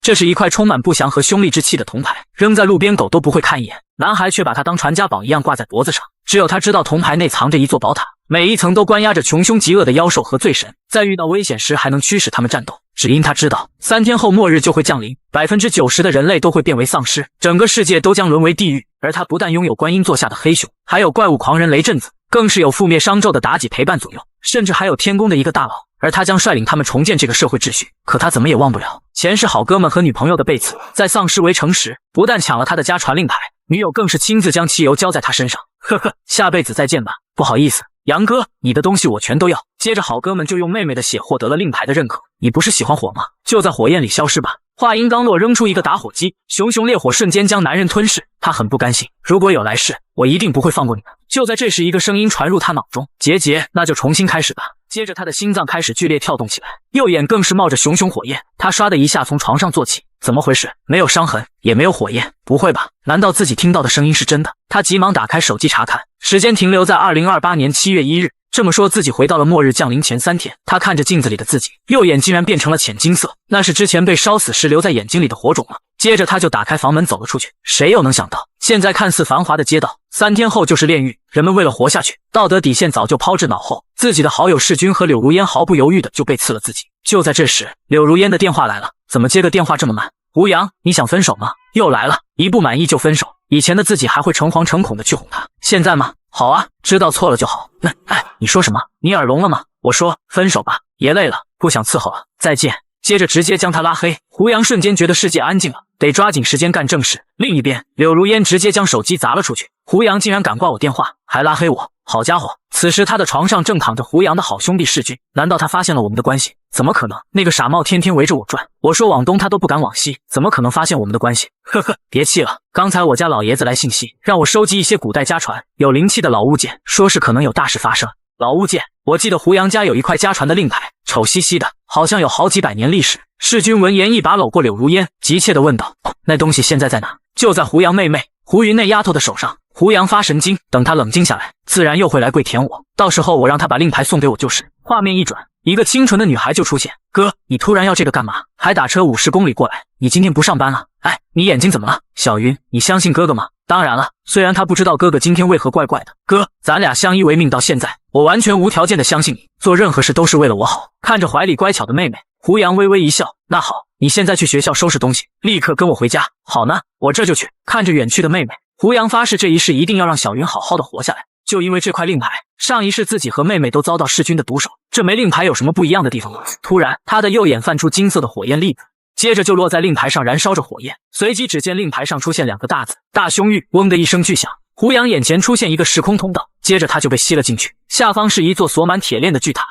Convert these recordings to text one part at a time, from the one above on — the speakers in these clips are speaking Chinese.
这是一块充满不祥和凶戾之气的铜牌，扔在路边狗都不会看一眼，男孩却把它当传家宝一样挂在脖子上。只有他知道铜牌内藏着一座宝塔，每一层都关押着穷凶极恶的妖兽和罪神，在遇到危险时还能驱使他们战斗。只因他知道3天后末日就会降临，90%的人类都会变为丧尸，整个世界都将沦为地狱。而他不但拥有观音座下的黑熊，还有怪物狂人雷震子，更是有覆灭商纣的妲己陪伴左右，甚至还有天宫的一个大佬，而他将率领他们重建这个社会秩序。可他怎么也忘不了前世好哥们和女朋友的背刺，在丧尸围城时不但抢了他的家传令牌，女友更是亲自将汽油浇在他身上。呵呵，下辈子再见吧，不好意思杨哥，你的东西我全都要。接着好哥们就用妹妹的血获得了令牌的认可。你不是喜欢火吗？就在火焰里消失吧。话音刚落，扔出一个打火机，熊熊烈火瞬间将男人吞噬。他很不甘心，如果有来世，我一定不会放过你们。就在这时，一个声音传入他脑中：结节，那就重新开始吧。接着他的心脏开始剧烈跳动起来，右眼更是冒着熊熊火焰。他唰的一下从床上坐起，怎么回事？没有伤痕，也没有火焰，不会吧？难道自己听到的声音是真的？他急忙打开手机查看，时间停留在2028年7月1日。这么说，自己回到了末日降临前3天。他看着镜子里的自己，右眼竟然变成了浅金色，那是之前被烧死时留在眼睛里的火种了。接着他就打开房门走了出去。谁又能想到，现在看似繁华的街道，3天后就是炼狱。人们为了活下去，道德底线早就抛至脑后。自己的好友世君和柳如烟毫不犹豫的就被刺了自己。就在这时，柳如烟的电话来了，怎么接个电话这么慢？胡杨，你想分手吗？又来了，一不满意就分手。以前的自己还会诚惶诚恐的去哄他，现在吗？好啊，知道错了就好。你说什么？你耳聋了吗？我说分手吧，爷累了，不想伺候了，再见。接着直接将他拉黑。胡杨瞬间觉得世界安静了，得抓紧时间干正事。另一边，柳如烟直接将手机砸了出去。胡杨竟然敢挂我电话，还拉黑我，好家伙！此时他的床上正躺着胡杨的好兄弟世君，难道他发现了我们的关系？怎么可能？那个傻帽天天围着我转，我说往东他都不敢往西，怎么可能发现我们的关系？呵呵，别气了，刚才我家老爷子来信息，让我收集一些古代家传，有灵气的老物件，说是可能有大事发生。老物件，我记得胡杨家有一块家传的令牌，丑兮兮的，好像有好几百年历史。世君闻言一把搂过柳如烟，急切地问道：那东西现在在哪？就在胡杨妹妹胡云那丫头的手上。胡杨发神经，等他冷静下来，自然又会来跪舔我，到时候我让他把令牌送给我就是。画面一转，一个清纯的女孩就出现。哥，你突然要这个干嘛？还打车50公里过来？你今天不上班了？哎，你眼睛怎么了？小云，你相信哥哥吗？当然了，虽然他不知道哥哥今天为何怪怪的。哥，咱俩相依为命到现在，我完全无条件的相信你，做任何事都是为了我好。看着怀里乖巧的妹妹，胡杨微微一笑，那好，你现在去学校收拾东西，立刻跟我回家。好呢，我这就去。看着远去的妹妹，胡杨发誓这一世一定要让小云好好的活下来。就因为这块令牌，上一世自己和妹妹都遭到弑君的毒手，这枚令牌有什么不一样的地方吗？突然，他的右眼泛出金色的火焰粒子，接着就落在令牌上燃烧着火焰，随即只见令牌上出现2个大字：大凶狱。嗡的一声巨响，胡杨眼前出现一个时空通道，接着他就被吸了进去。下方是一座锁满铁链的巨塔，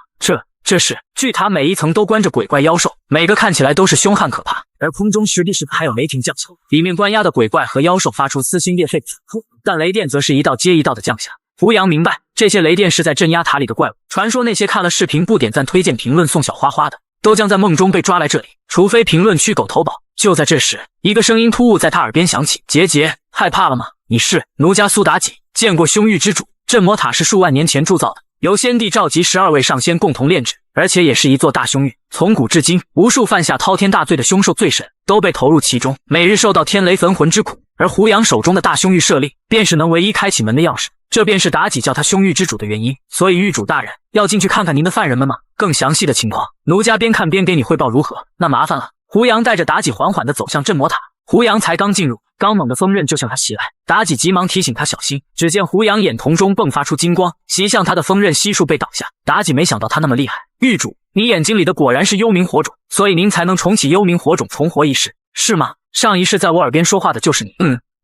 这是巨塔，每一层都关着鬼怪妖兽，每个看起来都是凶悍可怕，而空中实地时还有雷霆降下，里面关押的鬼怪和妖兽发出撕心裂肺的惨呼，但雷电则是一道接一道的降下。胡杨明白，这些雷电是在镇压塔里的怪物。传说那些看了视频不点赞、推荐、评论、送小花花的，都将在梦中被抓来这里，除非评论区狗投保。就在这时，一个声音突兀在他耳边响起：结节，害怕了吗？你是奴家苏妲己，见过凶狱之主。镇魔塔是数万年前铸造的，由先帝召集12位上仙共同炼制，而且也是一座大凶狱。从古至今，无数犯下滔天大罪的凶兽罪神都被投入其中，每日受到天雷焚魂之苦。而胡杨手中的大凶狱设令，便是能唯一开启门的钥匙。这便是妲己叫他凶狱之主的原因。所以狱主大人，要进去看看您的犯人们吗？更详细的情况，奴家边看边给你汇报如何？那麻烦了。胡杨带着妲己缓缓地走向镇魔塔。胡杨才刚进入，刚猛的锋刃就向他袭来，妲己急忙提醒他小心。只见胡杨眼瞳中迸发出金光，袭向他的锋刃悉数被挡下。妲己没想到他那么厉害。狱主，你眼睛里的果然是幽冥火种，所以您才能重启幽冥火种，重活一世，是吗？上一世在我耳边说话的就是你。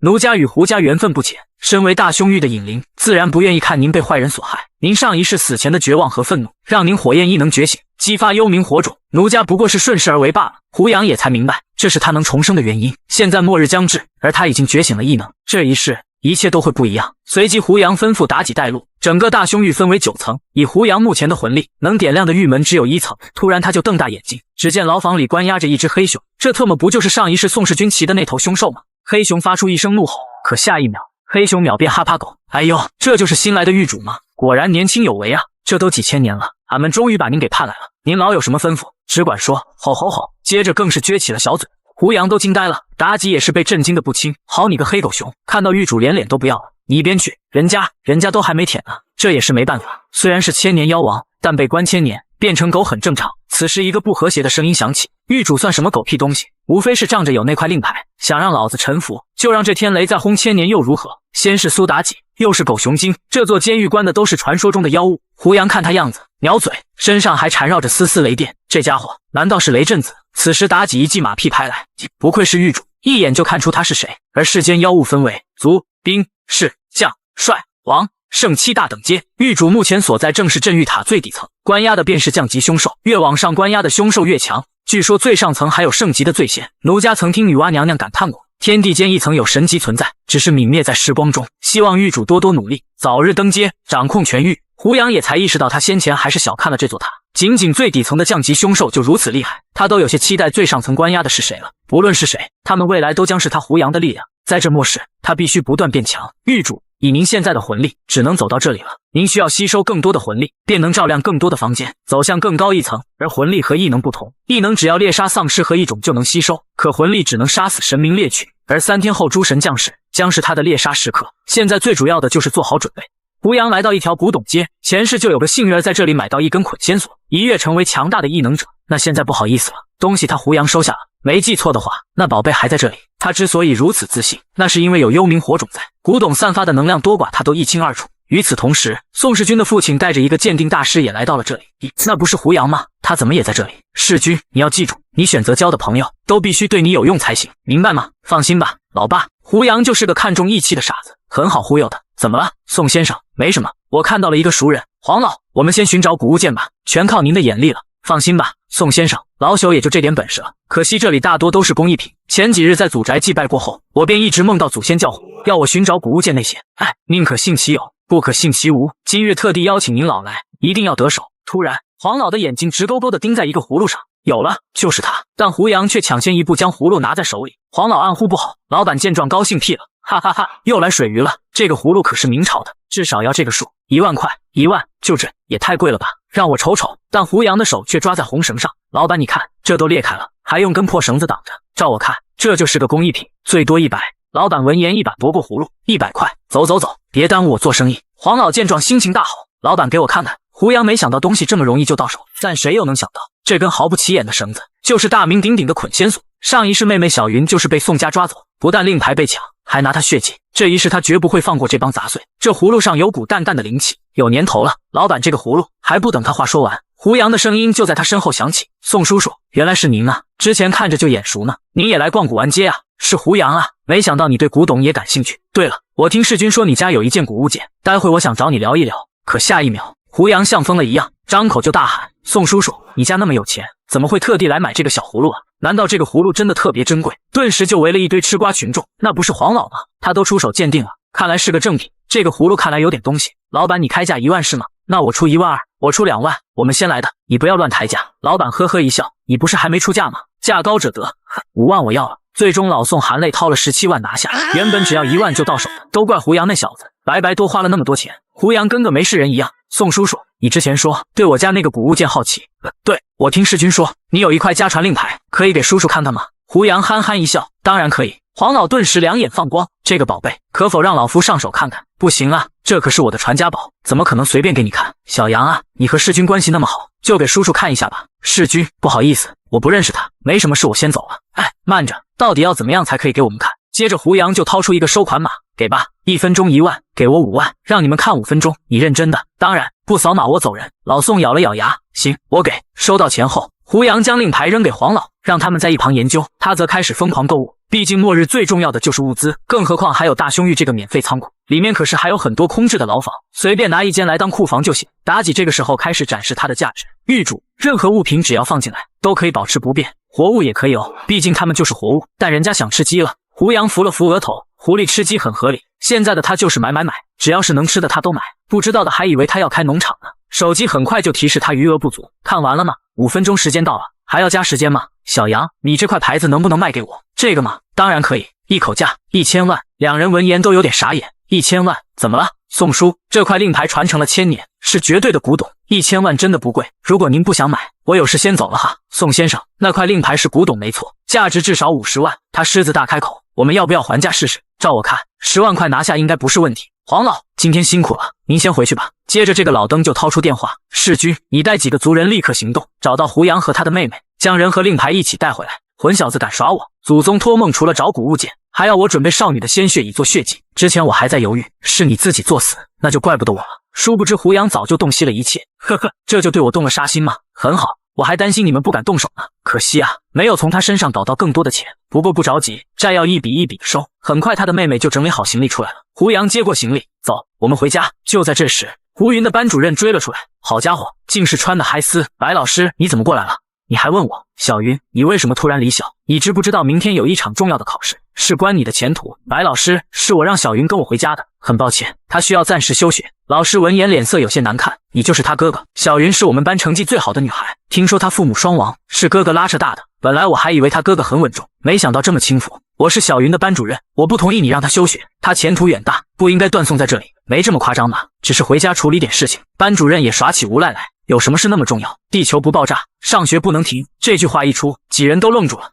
奴家与胡家缘分不浅，身为大凶狱的引灵，自然不愿意看您被坏人所害。您上一世死前的绝望和愤怒，让您火焰异能觉醒，激发幽冥火种，奴家不过是顺势而为罢了。胡杨也才明白，这是他能重生的原因。现在末日将至，而他已经觉醒了异能，这一世一切都会不一样。随即胡杨吩咐妲己带路，整个大凶狱分为9层，以胡杨目前的魂力，能点亮的狱门只有1层。突然他就瞪大眼睛，只见牢房里关押着一只黑熊，这特么不就是上一世宋世军骑的那头凶兽吗？黑熊发出一声怒吼，可下一秒，黑熊秒变哈巴狗。哎呦，这就是新来的狱主吗？果然年轻有为啊！这都几千年了，俺们终于把您给盼来了。您老有什么吩咐，只管说。吼吼吼！接着更是撅起了小嘴。胡杨都惊呆了，妲己也是被震惊的不轻。好你个黑狗熊，看到玉主连脸都不要了，你一边去，人家都还没舔呢。这也是没办法，虽然是千年妖王，但被关千年，变成狗很正常。此时一个不和谐的声音响起，玉主算什么狗屁东西，无非是仗着有那块令牌，想让老子臣服，就让这天雷再轰千年又如何？先是苏妲己，又是狗熊精，这座监狱关的都是传说中的妖物。胡杨看他样子，鸟嘴，身上还缠绕着丝丝雷电，这家伙难道是雷震子？此时妲己一记马屁拍来，不愧是狱主，一眼就看出他是谁。而世间妖物分为卒、兵、士、将、帅、王、圣7大等阶，狱主目前所在正是镇狱塔最底层，关押的便是降级凶兽，越往上关押的凶兽越强。据说最上层还有圣级的罪仙，奴家曾听女娲娘娘感叹过，天地间一层有神级存在，只是泯灭在时光中。希望狱主多多努力，早日登阶，掌控全狱。胡杨也才意识到他先前还是小看了这座塔，仅仅最底层的降级凶兽就如此厉害，他都有些期待最上层关押的是谁了。不论是谁，他们未来都将是他胡杨的力量。在这末世，他必须不断变强。狱主，以您现在的魂力，只能走到这里了。您需要吸收更多的魂力，便能照亮更多的房间，走向更高一层。而魂力和异能不同，异能只要猎杀丧尸和异种就能吸收，可魂力只能杀死神明猎取。而3天后诸神降世，将是他的猎杀时刻。现在最主要的就是做好准备。胡杨来到一条古董街，前世就有个幸运儿在这里买到一根捆仙索，一跃成为强大的异能者。那现在不好意思了，东西他胡杨收下了。没记错的话，那宝贝还在这里。他之所以如此自信，那是因为有幽冥火种在，古董散发的能量多寡他都一清二楚。与此同时，宋世军的父亲带着一个鉴定大师也来到了这里。那不是胡杨吗？他怎么也在这里？世军，你要记住，你选择交的朋友都必须对你有用才行，明白吗？放心吧，老爸。胡杨就是个看重义气的傻子，很好忽悠的。怎么了，宋先生？没什么，我看到了一个熟人。黄老，我们先寻找古物件吧，全靠您的眼力了。放心吧，宋先生，老朽也就这点本事了。可惜这里大多都是工艺品。前几日在祖宅祭拜过后，我便一直梦到祖先叫呼，要我寻找古物件那些。宁可信其有，不可信其无。今日特地邀请您老来，一定要得手。突然，黄老的眼睛直勾勾地盯在一个葫芦上。有了，就是它。但胡杨却抢先一步将葫芦拿在手里。黄老暗呼不好，老板见状高兴屁了，哈哈哈，又来水鱼了。这个葫芦可是明朝的，至少要这个数，1万块。1万，就这也太贵了吧？让我瞅瞅。但胡杨的手却抓在红绳上。老板你看，这都裂开了，还用根破绳子挡着。照我看，这就是个工艺品，最多100。老板闻言一把夺过葫芦，100块。走走走，别耽误我做生意。黄老见状心情大好，老板给我看看。胡杨没想到东西这么容易就到手，但谁又能想到这根毫不起眼的绳子就是大名鼎鼎的捆仙索。上一世妹妹小云就是被宋家抓走，不但令牌被抢，还拿她血祭。这一世他绝不会放过这帮杂碎。这葫芦上有股淡淡的灵气，有年头了。老板，这个葫芦……还不等他话说完，胡杨的声音就在他身后响起：宋叔叔，原来是您啊，之前看着就眼熟呢。您也来逛古玩街啊？是胡杨啊，没想到你对古董也感兴趣。对了，我听世军说你家有一件古物件，待会我想找你聊一聊。可下一秒，胡杨像疯了一样，张口就大喊：宋叔叔，你家那么有钱，怎么会特地来买这个小葫芦啊？难道这个葫芦真的特别珍贵？顿时就围了一堆吃瓜群众。那不是黄老吗？他都出手鉴定了，看来是个正品。这个葫芦看来有点东西。老板，你开价1万是吗？那我出1万2，我出2万，我们先来的，你不要乱抬价。老板呵呵一笑，你不是还没出价吗？价高者得，5万我要了。最终老宋含泪掏了17万拿下，原本只要1万就到手的，都怪胡杨那小子，白白多花了那么多钱。胡杨跟个没事人一样，宋叔叔，你之前说对我家那个古物件好奇，对，我听世军说你有一块家传令牌，可以给叔叔看看吗？胡杨憨憨一笑，当然可以。黄老顿时两眼放光，这个宝贝可否让老夫上手看看？不行啊，这可是我的传家宝，怎么可能随便给你看？小杨啊，你和世军关系那么好，就给叔叔看一下吧。世军，不好意思，我不认识他，没什么事，我先走了。慢着，到底要怎么样才可以给我们看？接着胡杨就掏出一个收款码，给吧，1分钟1万，给我5万，让你们看5分钟，你认真的？当然，不扫码我走人。老宋咬了咬牙，行，我给。收到钱后，胡杨将令牌扔给黄老，让他们在一旁研究，他则开始疯狂购物。毕竟末日最重要的就是物资，更何况还有大凶狱这个免费仓库，里面可是还有很多空置的牢房，随便拿一间来当库房就行。妲己这个时候开始展示她的价值，狱主，任何物品只要放进来都可以保持不变，活物也可以哦，毕竟他们就是活物。但人家想吃鸡了。胡杨扶了扶额头，狐狸吃鸡很合理，现在的他就是买，只要是能吃的他都买，不知道的还以为他要开农场呢。手机很快就提示他余额不足，看完了吗？5分钟时间到了，还要加时间吗？小杨，你这块牌子能不能卖给我？这个吗？当然可以，一口价1000万。两人闻言都有点傻眼，1000万？怎么了？宋叔，这块令牌传承了1000年，是绝对的古董，1000万真的不贵。如果您不想买，我有事先走了哈。宋先生，那块令牌是古董没错，价值至少50万。他狮子大开口，我们要不要还价试试？照我看，10万块拿下应该不是问题。黄老，今天辛苦了，您先回去吧。接着这个老登就掏出电话，世君，你带几个族人立刻行动，找到胡杨和他的妹妹，将人和令牌一起带回来。混小子敢耍我！祖宗托梦除了找古物件，还要我准备少女的鲜血以做血祭。之前我还在犹豫，是你自己作死，那就怪不得我了。殊不知胡杨早就洞悉了一切，呵呵，这就对我动了杀心吗？很好，我还担心你们不敢动手呢。可惜啊，没有从他身上搞到更多的钱。不过不着急，债要一笔一笔收。很快他的妹妹就整理好行李出来了。胡杨接过行李，走，我们回家。就在这时，胡云的班主任追了出来。好家伙，竟是穿的嗨丝！白老师，你怎么过来了？你还问我，小云，你为什么突然离校？你知不知道明天有一场重要的考试，事关你的前途？白老师，是我让小云跟我回家的，很抱歉，她需要暂时休学。老师闻言脸色有些难看，你就是他哥哥。小云是我们班成绩最好的女孩，听说她父母双亡，是哥哥拉扯大的。本来我还以为她哥哥很稳重，没想到这么轻浮。我是小云的班主任，我不同意你让她休学，她前途远大，不应该断送在这里。没这么夸张吧？只是回家处理点事情。班主任也耍起无赖来。有什么事那么重要？地球不爆炸，上学不能停。这句话一出，几人都愣住了。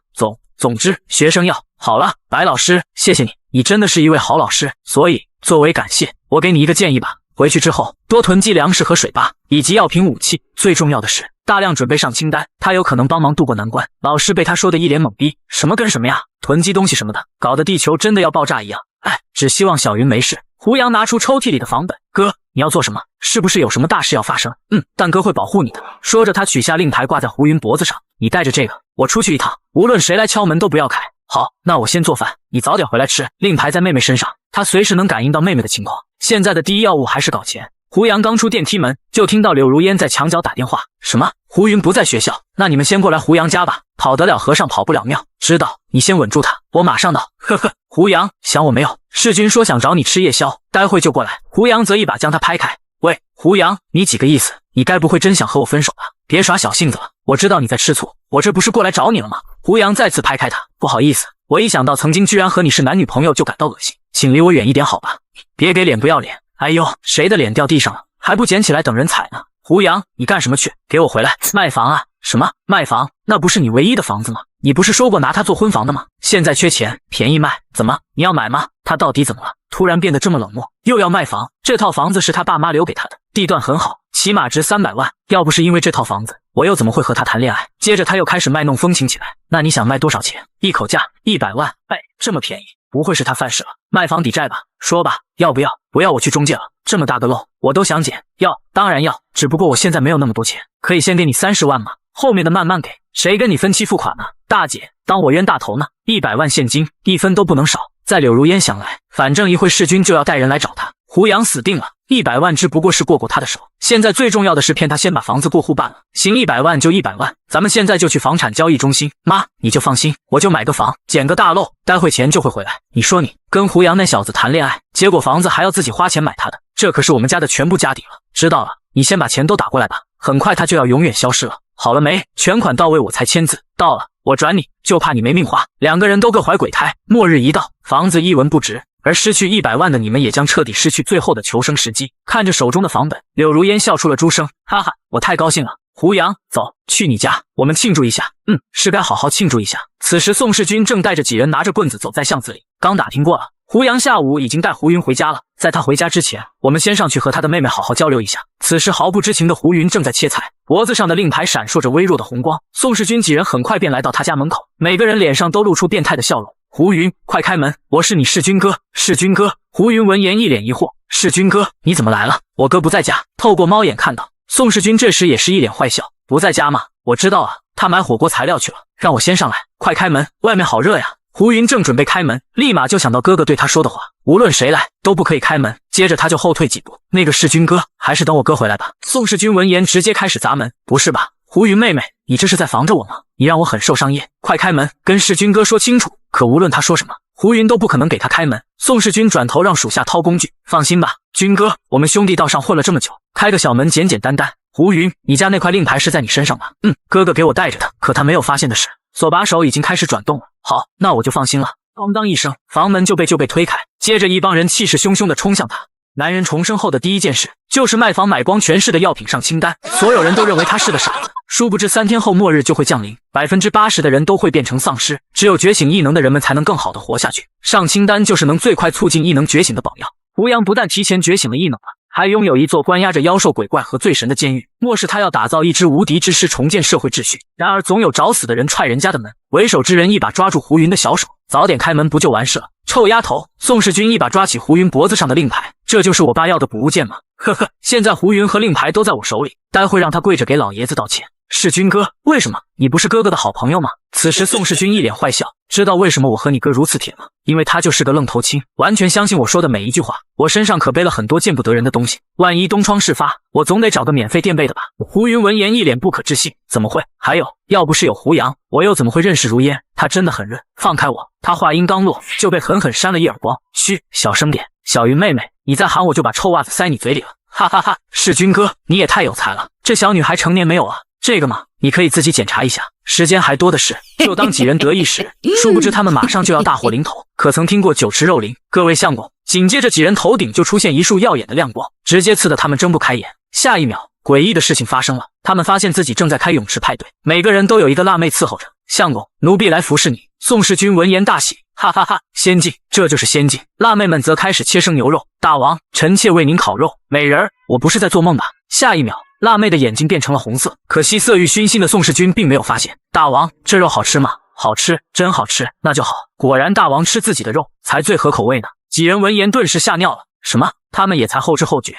总之，学生要好了。白老师，谢谢你，你真的是一位好老师。所以，作为感谢，我给你一个建议吧。回去之后，多囤积粮食和水坝，以及药品武器。最重要的是，大量准备上清单，他有可能帮忙渡过难关。老师被他说的一脸懵逼，什么跟什么呀？囤积东西什么的，搞得地球真的要爆炸一样。哎，只希望小云没事。胡杨拿出抽屉里的房本，哥，你要做什么？是不是有什么大事要发生？但哥会保护你的。说着，他取下令牌挂在胡云脖子上，你带着这个，我出去一趟，无论谁来敲门都不要开。好，那我先做饭，你早点回来吃。令牌在妹妹身上，他随时能感应到妹妹的情况。现在的第一要务还是搞钱。胡杨刚出电梯门，就听到柳如烟在墙角打电话。什么？胡云不在学校？那你们先过来胡杨家吧。跑得了和尚跑不了庙。知道，你先稳住他，我马上到。呵呵，胡杨，想我没有？世君说想找你吃夜宵，待会就过来。胡杨则一把将他拍开。喂，胡杨，你几个意思？你该不会真想和我分手吧？别耍小性子了，我知道你在吃醋，我这不是过来找你了吗？胡杨再次拍开他。不好意思，我一想到曾经居然和你是男女朋友就感到恶心，请离我远一点好吧？别给脸不要脸。哎呦，谁的脸掉地上了，还不捡起来等人踩呢？胡杨，你干什么去？给我回来！卖房啊？什么卖房？那不是你唯一的房子吗？你不是说过拿它做婚房的吗？现在缺钱，便宜卖。怎么，你要买吗？他到底怎么了？突然变得这么冷漠，又要卖房？这套房子是他爸妈留给他的，地段很好，起码值300万。要不是因为这套房子，我又怎么会和他谈恋爱？接着他又开始卖弄风情起来。那你想卖多少钱？一口价100万。哎，这么便宜，不会是他犯事了？卖房抵债吧？说吧，要不要？不要我去中介了，这么大个漏，我都想捡。要，当然要，只不过我现在没有那么多钱，可以先给你30万吗？后面的慢慢给。谁跟你分期付款呢？大姐，当我冤大头呢？100万现金，一分都不能少。在柳如烟想来，反正一会世君就要带人来找他，胡杨死定了。100万只不过是过他的手，现在最重要的是骗他先把房子过户办了。行，100万就100万，咱们现在就去房产交易中心。妈，你就放心，我就买个房，捡个大漏，待会钱就会回来。你说你跟胡杨那小子谈恋爱，结果房子还要自己花钱买他的，这可是我们家的全部家底了。知道了，你先把钱都打过来吧，很快他就要永远消失了。好了没？全款到位我才签字。到了，我转你，就怕你没命花。两个人都各怀鬼胎，末日一到，房子一文不值，而失去100万的你们也将彻底失去最后的求生时机。看着手中的房本，柳如烟笑出了猪声，哈哈，我太高兴了。胡杨，走，去你家，我们庆祝一下。是该好好庆祝一下。此时宋世军正带着几人拿着棍子走在巷子里，刚打听过了，胡杨下午已经带胡云回家了。在他回家之前，我们先上去和他的妹妹好好交流一下。此时毫不知情的胡云正在切菜，脖子上的令牌闪烁着微弱的红光。宋世军几人很快便来到他家门口，每个人脸上都露出变态的笑容。胡云，快开门，我是你世军哥。世军哥。胡云闻言一脸疑惑，世军哥，你怎么来了？我哥不在家。透过猫眼看到，宋世军这时也是一脸坏笑，不在家吗？我知道啊，他买火锅材料去了，让我先上来。快开门，外面好热呀。胡云正准备开门，立马就想到哥哥对他说的话，无论谁来都不可以开门。接着他就后退几步，那个世军哥，还是等我哥回来吧。宋世军闻言直接开始砸门，不是吧，胡云妹妹，你这是在防着我吗？你让我很受伤耶，快开门，跟世军哥说清楚。可无论他说什么，胡云都不可能给他开门。宋世军转头让属下掏工具，放心吧，军哥，我们兄弟道上混了这么久，开个小门简简单单。胡云，你家那块令牌是在你身上吧？哥哥给我带着的。可他没有发现的是，锁把手已经开始转动了。好，那我就放心了。当当一声，房门就被推开，接着一帮人气势汹汹地冲向他。男人重生后的第一件事就是卖房买光全市的药品上清单，所有人都认为他是个傻子。殊不知3天后末日就会降临，80%的人都会变成丧尸，只有觉醒异能的人们才能更好的活下去。上清单就是能最快促进异能觉醒的宝药。胡杨不但提前觉醒了异能了，还拥有一座关押着妖兽鬼怪和罪神的监狱。末世他要打造一支无敌之师，重建社会秩序。然而总有找死的人踹人家的门，为首之人一把抓住胡云的小手，早点开门不就完事了？臭丫头！宋世军一把抓起胡云脖子上的令牌，这就是我爸要的补物剑吗？呵呵，现在胡云和令牌都在我手里，待会让他跪着给老爷子道歉。世军哥，为什么？你不是哥哥的好朋友吗？此时宋世军一脸坏笑，知道为什么我和你哥如此铁吗？因为他就是个愣头青，完全相信我说的每一句话。我身上可背了很多见不得人的东西，万一东窗事发，我总得找个免费垫背的吧。胡云闻言一脸不可置信，怎么会？还有，要不是有胡杨，我又怎么会认识如烟？他真的很润，放开我！他话音刚落，就被狠狠扇了一耳光。嘘，小声点，小云妹妹，你再喊我就把臭袜子塞你嘴里了。哈哈哈，世军哥，你也太有才了，这小女孩成年没有啊？这个嘛，你可以自己检查一下，时间还多的是，就当几人得意时。殊不知他们马上就要大祸临头。可曾听过酒池肉林？各位相公，紧接着几人头顶就出现一束耀眼的亮光，直接刺得他们睁不开眼。下一秒，诡异的事情发生了，他们发现自己正在开泳池派对，每个人都有一个辣妹伺候着。相公，奴婢来服侍你。宋世军闻言大喜，哈哈哈，仙境，这就是仙境。辣妹们则开始切生牛肉。大王，臣妾为您烤肉。美人儿，我不是在做梦吧？下一秒，辣妹的眼睛变成了红色，可惜色欲熏心的宋世军并没有发现。大王，这肉好吃吗？好吃，真好吃，那就好。果然大王吃自己的肉才最合口味呢。几人闻言顿时吓尿了。什么？他们也才后知后觉，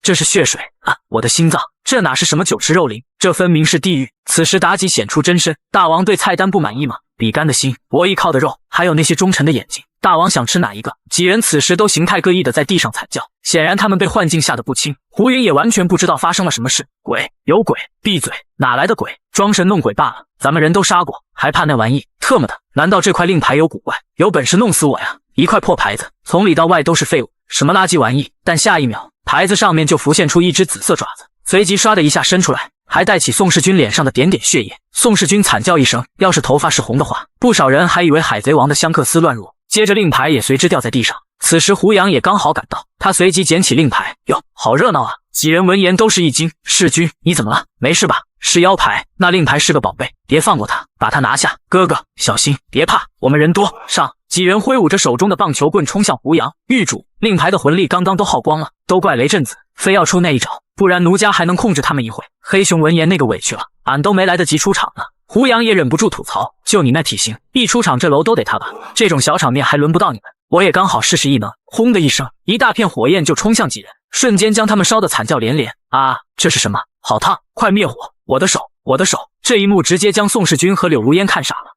这是血水啊！我的心脏，这哪是什么酒池肉林，这分明是地狱。此时妲己显出真身，大王对菜单不满意吗？比干的心，薄翼靠的肉，还有那些忠臣的眼睛，大王想吃哪一个？几人此时都形态各异的在地上惨叫，显然他们被幻境吓得不轻。胡云也完全不知道发生了什么事。鬼，有鬼！闭嘴！哪来的鬼？装神弄鬼罢了，咱们人都杀过，还怕那玩意？特么的！难道这块令牌有古怪？有本事弄死我呀！一块破牌子，从里到外都是废物，什么垃圾玩意！但下一秒，牌子上面就浮现出一只紫色爪子，随即唰的一下伸出来，还带起宋世军脸上的点点血液。宋世军惨叫一声，要是头发是红的话，不少人还以为海贼王的香克斯乱入。接着令牌也随之掉在地上。此时胡杨也刚好赶到，他随即捡起令牌，哟，好热闹啊！几人闻言都是一惊。世军，你怎么了？没事吧？是妖牌，那令牌是个宝贝，别放过他，把他拿下。哥哥，小心，别怕，我们人多，上！几人挥舞着手中的棒球棍冲向胡杨。狱主，令牌的魂力刚刚都耗光了，都怪雷震子，非要出那一招，不然奴家还能控制他们一会。黑熊闻言那个委屈了，俺都没来得及出场呢。胡杨也忍不住吐槽，就你那体型，一出场这楼都得塌吧，这种小场面还轮不到你们。我也刚好试试异能，轰的一声，一大片火焰就冲向几人，瞬间将他们烧得惨叫连连。啊，这是什么？好烫，快灭火！我的手，我的手！这一幕直接将宋世军和柳如烟看傻了，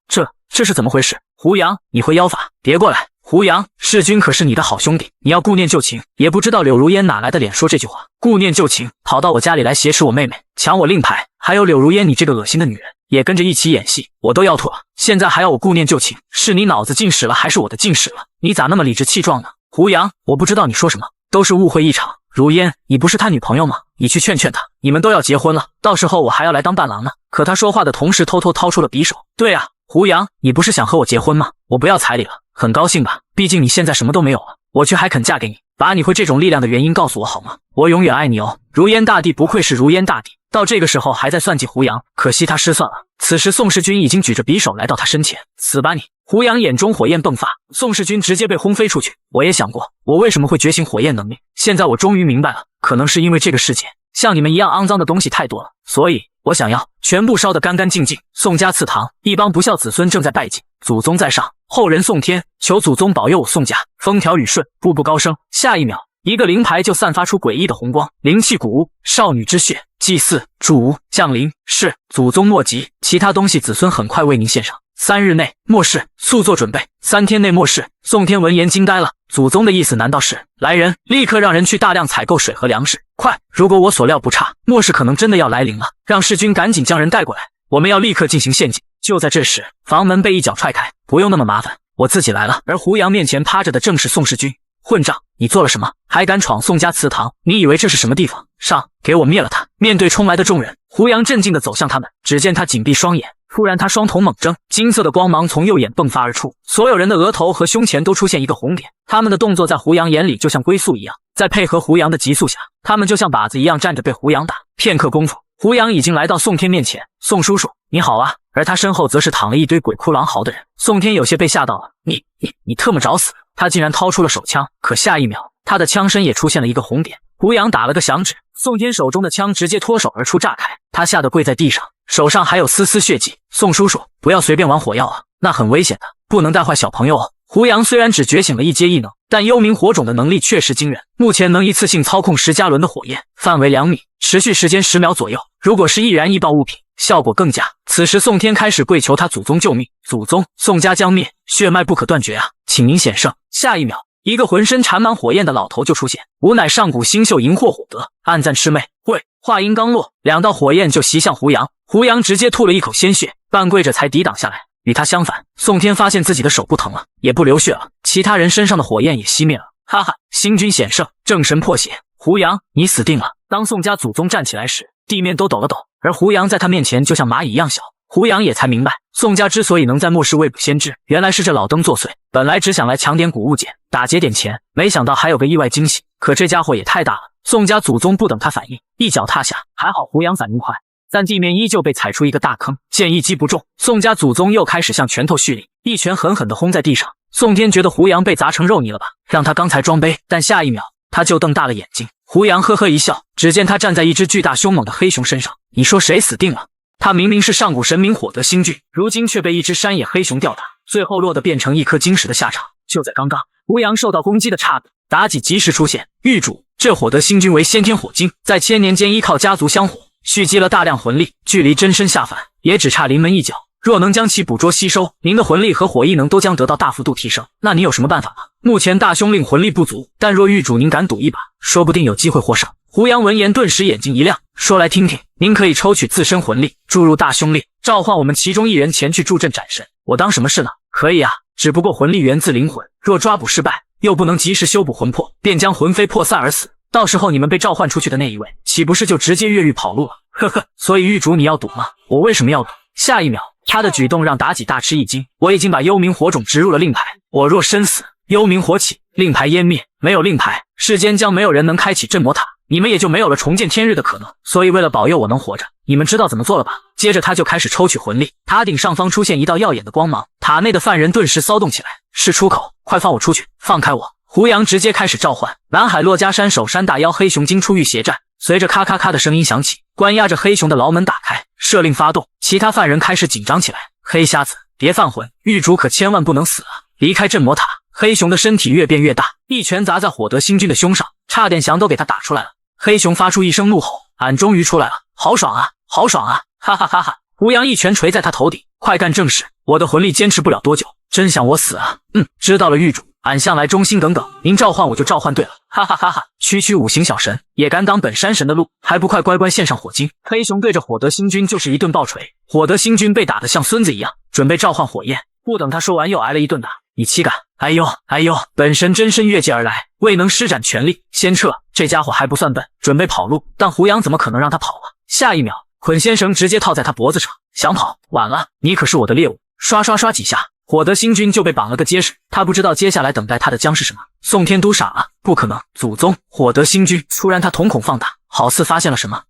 这是怎么回事？胡杨，你会妖法？别过来！胡杨，世军可是你的好兄弟，你要顾念旧情。也不知道柳如烟哪来的脸说这句话，顾念旧情，跑到我家里来挟持我妹妹，抢我令牌，还有柳如烟你这个恶心的女人也跟着一起演戏，我都要吐了。现在还要我顾念旧情，是你脑子进屎了还是我的进屎了？你咋那么理直气壮呢？胡杨，我不知道你说什么，都是误会一场。如烟，你不是他女朋友吗？你去劝劝他，你们都要结婚了，到时候我还要来当伴郎呢。可他说话的同时偷偷掏出了匕首。对啊，胡杨，你不是想和我结婚吗？我不要彩礼了，很高兴吧？毕竟你现在什么都没有了，我却还肯嫁给你。把你会这种力量的原因告诉我好吗？我永远爱你哦。如烟大帝不愧是如烟大帝，到这个时候还在算计胡杨，可惜他失算了。此时宋世军已经举着匕首来到他身前，死吧你！胡杨眼中火焰迸发，宋世军直接被轰飞出去。我也想过，我为什么会觉醒火焰能力，现在我终于明白了，可能是因为这个世界像你们一样肮脏的东西太多了，所以我想要全部烧得干干净净。宋家祠堂，一帮不孝子孙正在拜祭，祖宗在上，后人颂天，求祖宗保佑我宋家风调雨顺，步步高升。下一秒，一个灵牌就散发出诡异的红光，灵气鼓舞，少女之血，祭祀主降临，是祖宗莫急，其他东西子孙很快为您献上。3日内末世，速做准备。3天内末世。宋天闻言惊呆了，祖宗的意思难道是来人，立刻让人去大量采购水和粮食，快！如果我所料不差，末世可能真的要来临了，让世君赶紧将人带过来，我们要立刻进行献祭。就在这时，房门被一脚踹开，不用那么麻烦，我自己来了。而胡杨面前趴着的正是宋世军。混账，你做了什么？还敢闯宋家祠堂？你以为这是什么地方？上，给我灭了他！面对冲来的众人，胡杨镇静地走向他们，只见他紧闭双眼，突然他双瞳猛睁，金色的光芒从右眼迸发而出，所有人的额头和胸前都出现一个红点，他们的动作在胡杨眼里就像龟速一样。再配合胡杨的急速下，他们就像靶子一样站着被胡杨打。片刻功夫，胡杨已经来到宋天面前。宋叔叔，你好啊！而他身后则是躺了一堆鬼哭狼嚎的人。宋天有些被吓到了，你特么找死！他竟然掏出了手枪，可下一秒，他的枪身也出现了一个红点。胡杨打了个响指，宋天手中的枪直接脱手而出炸开，他吓得跪在地上，手上还有丝丝血迹。宋叔叔，不要随便玩火药啊，那很危险的，不能带坏小朋友哦。胡杨虽然只觉醒了一阶异能，但幽冥火种的能力确实惊人，目前能一次性操控10加仑的火焰，范围2米，持续时间10秒左右。如果是易燃易爆物品，效果更佳。此时宋天开始跪求他祖宗救命，祖宗，宋家将灭，血脉不可断绝啊，请您显圣。下一秒，一个浑身缠满火焰的老头就出现，吾乃上古星宿荧惑火德，暗赞魑魅。跪！话音刚落，2道火焰就袭向胡杨，胡杨直接吐了一口鲜血，半跪着才抵挡下来。与他相反，宋天发现自己的手不疼了，也不流血了，其他人身上的火焰也熄灭了。哈哈，星君显圣，正神破血，胡杨，你死定了！当宋家祖宗站起来时，地面都抖了抖，而胡杨在他面前就像蚂蚁一样小。胡杨也才明白，宋家之所以能在末世未卜先知，原来是这老登作祟。本来只想来抢点古物件，打劫点钱，没想到还有个意外惊喜。可这家伙也太大了，宋家祖宗不等他反应，一脚踏下。还好胡杨反应快，但地面依旧被踩出一个大坑，剑一击不中，宋家祖宗又开始向拳头蓄力，一拳狠狠地轰在地上。宋天觉得胡杨被砸成肉泥了吧，让他刚才装杯，但下一秒他就瞪大了眼睛。胡杨呵呵一笑，只见他站在一只巨大凶猛的黑熊身上。你说谁死定了？他明明是上古神明火德星君，如今却被一只山野黑熊吊打，最后落得变成一颗晶石的下场。就在刚刚，胡杨受到攻击的刹那，妲己及时出现。玉主，这火德星君为先天火精，在千年间依靠家族香火蓄积了大量魂力，距离真身下凡也只差临门一脚。若能将其捕捉吸收，您的魂力和火异能都将得到大幅度提升。那你有什么办法吗？目前大凶令魂力不足，但若玉主您敢赌一把，说不定有机会获胜。胡杨闻言顿时眼睛一亮，说来听听，您可以抽取自身魂力注入大凶令，召唤我们其中一人前去助阵斩神，我当什么事呢？可以啊，只不过魂力源自灵魂，若抓捕失败，又不能及时修补魂魄，便将魂飞魄散而死。到时候你们被召唤出去的那一位，岂不是就直接越狱跑路了？呵呵，所以玉主你要赌吗？我为什么要赌？下一秒，他的举动让妲己大吃一惊。我已经把幽冥火种植入了令牌，我若身死，幽冥火起，令牌湮灭，没有令牌，世间将没有人能开启镇魔塔，你们也就没有了重见天日的可能。所以为了保佑我能活着，你们知道怎么做了吧？接着他就开始抽取魂力，塔顶上方出现一道耀眼的光芒，塔内的犯人顿时骚动起来。是出口，快放我出去，放开我！胡杨直接开始召唤南海洛迦山首山大妖黑熊精出狱血战。随着咔咔咔的声音响起，关押着黑熊的牢门打开，设令发动，其他犯人开始紧张起来。黑瞎子，别犯浑，狱主可千万不能死啊！离开镇魔塔。黑熊的身体越变越大，一拳砸在火德星君的胸上，差点翔都给他打出来了。黑熊发出一声怒吼，俺终于出来了，好爽啊，好爽啊！哈哈哈哈！胡杨一拳捶在他头顶，快干正事，我的魂力坚持不了多久，真想我死啊！知道了，狱主，俺向来忠心耿耿，您召唤我就召唤对了。哈哈哈哈！区区五行小神也敢挡本山神的路，还不快乖乖献上火精！黑熊对着火德星君就是一顿暴锤，火德星君被打得像孙子一样，准备召唤火焰。不等他说完，又挨了一顿打。你岂敢！哎呦哎呦！本神真身越界而来，未能施展全力，先撤。这家伙还不算笨，准备跑路，但胡杨怎么可能让他跑啊？下一秒，捆仙绳直接套在他脖子上，想跑晚了，你可是我的猎物！刷刷刷几下，火德星君就被绑了个结实。他不知道接下来等待他的将是什么。宋天都傻了，不可能！祖宗！火德星君！突然他瞳孔放大，好似发现了什么。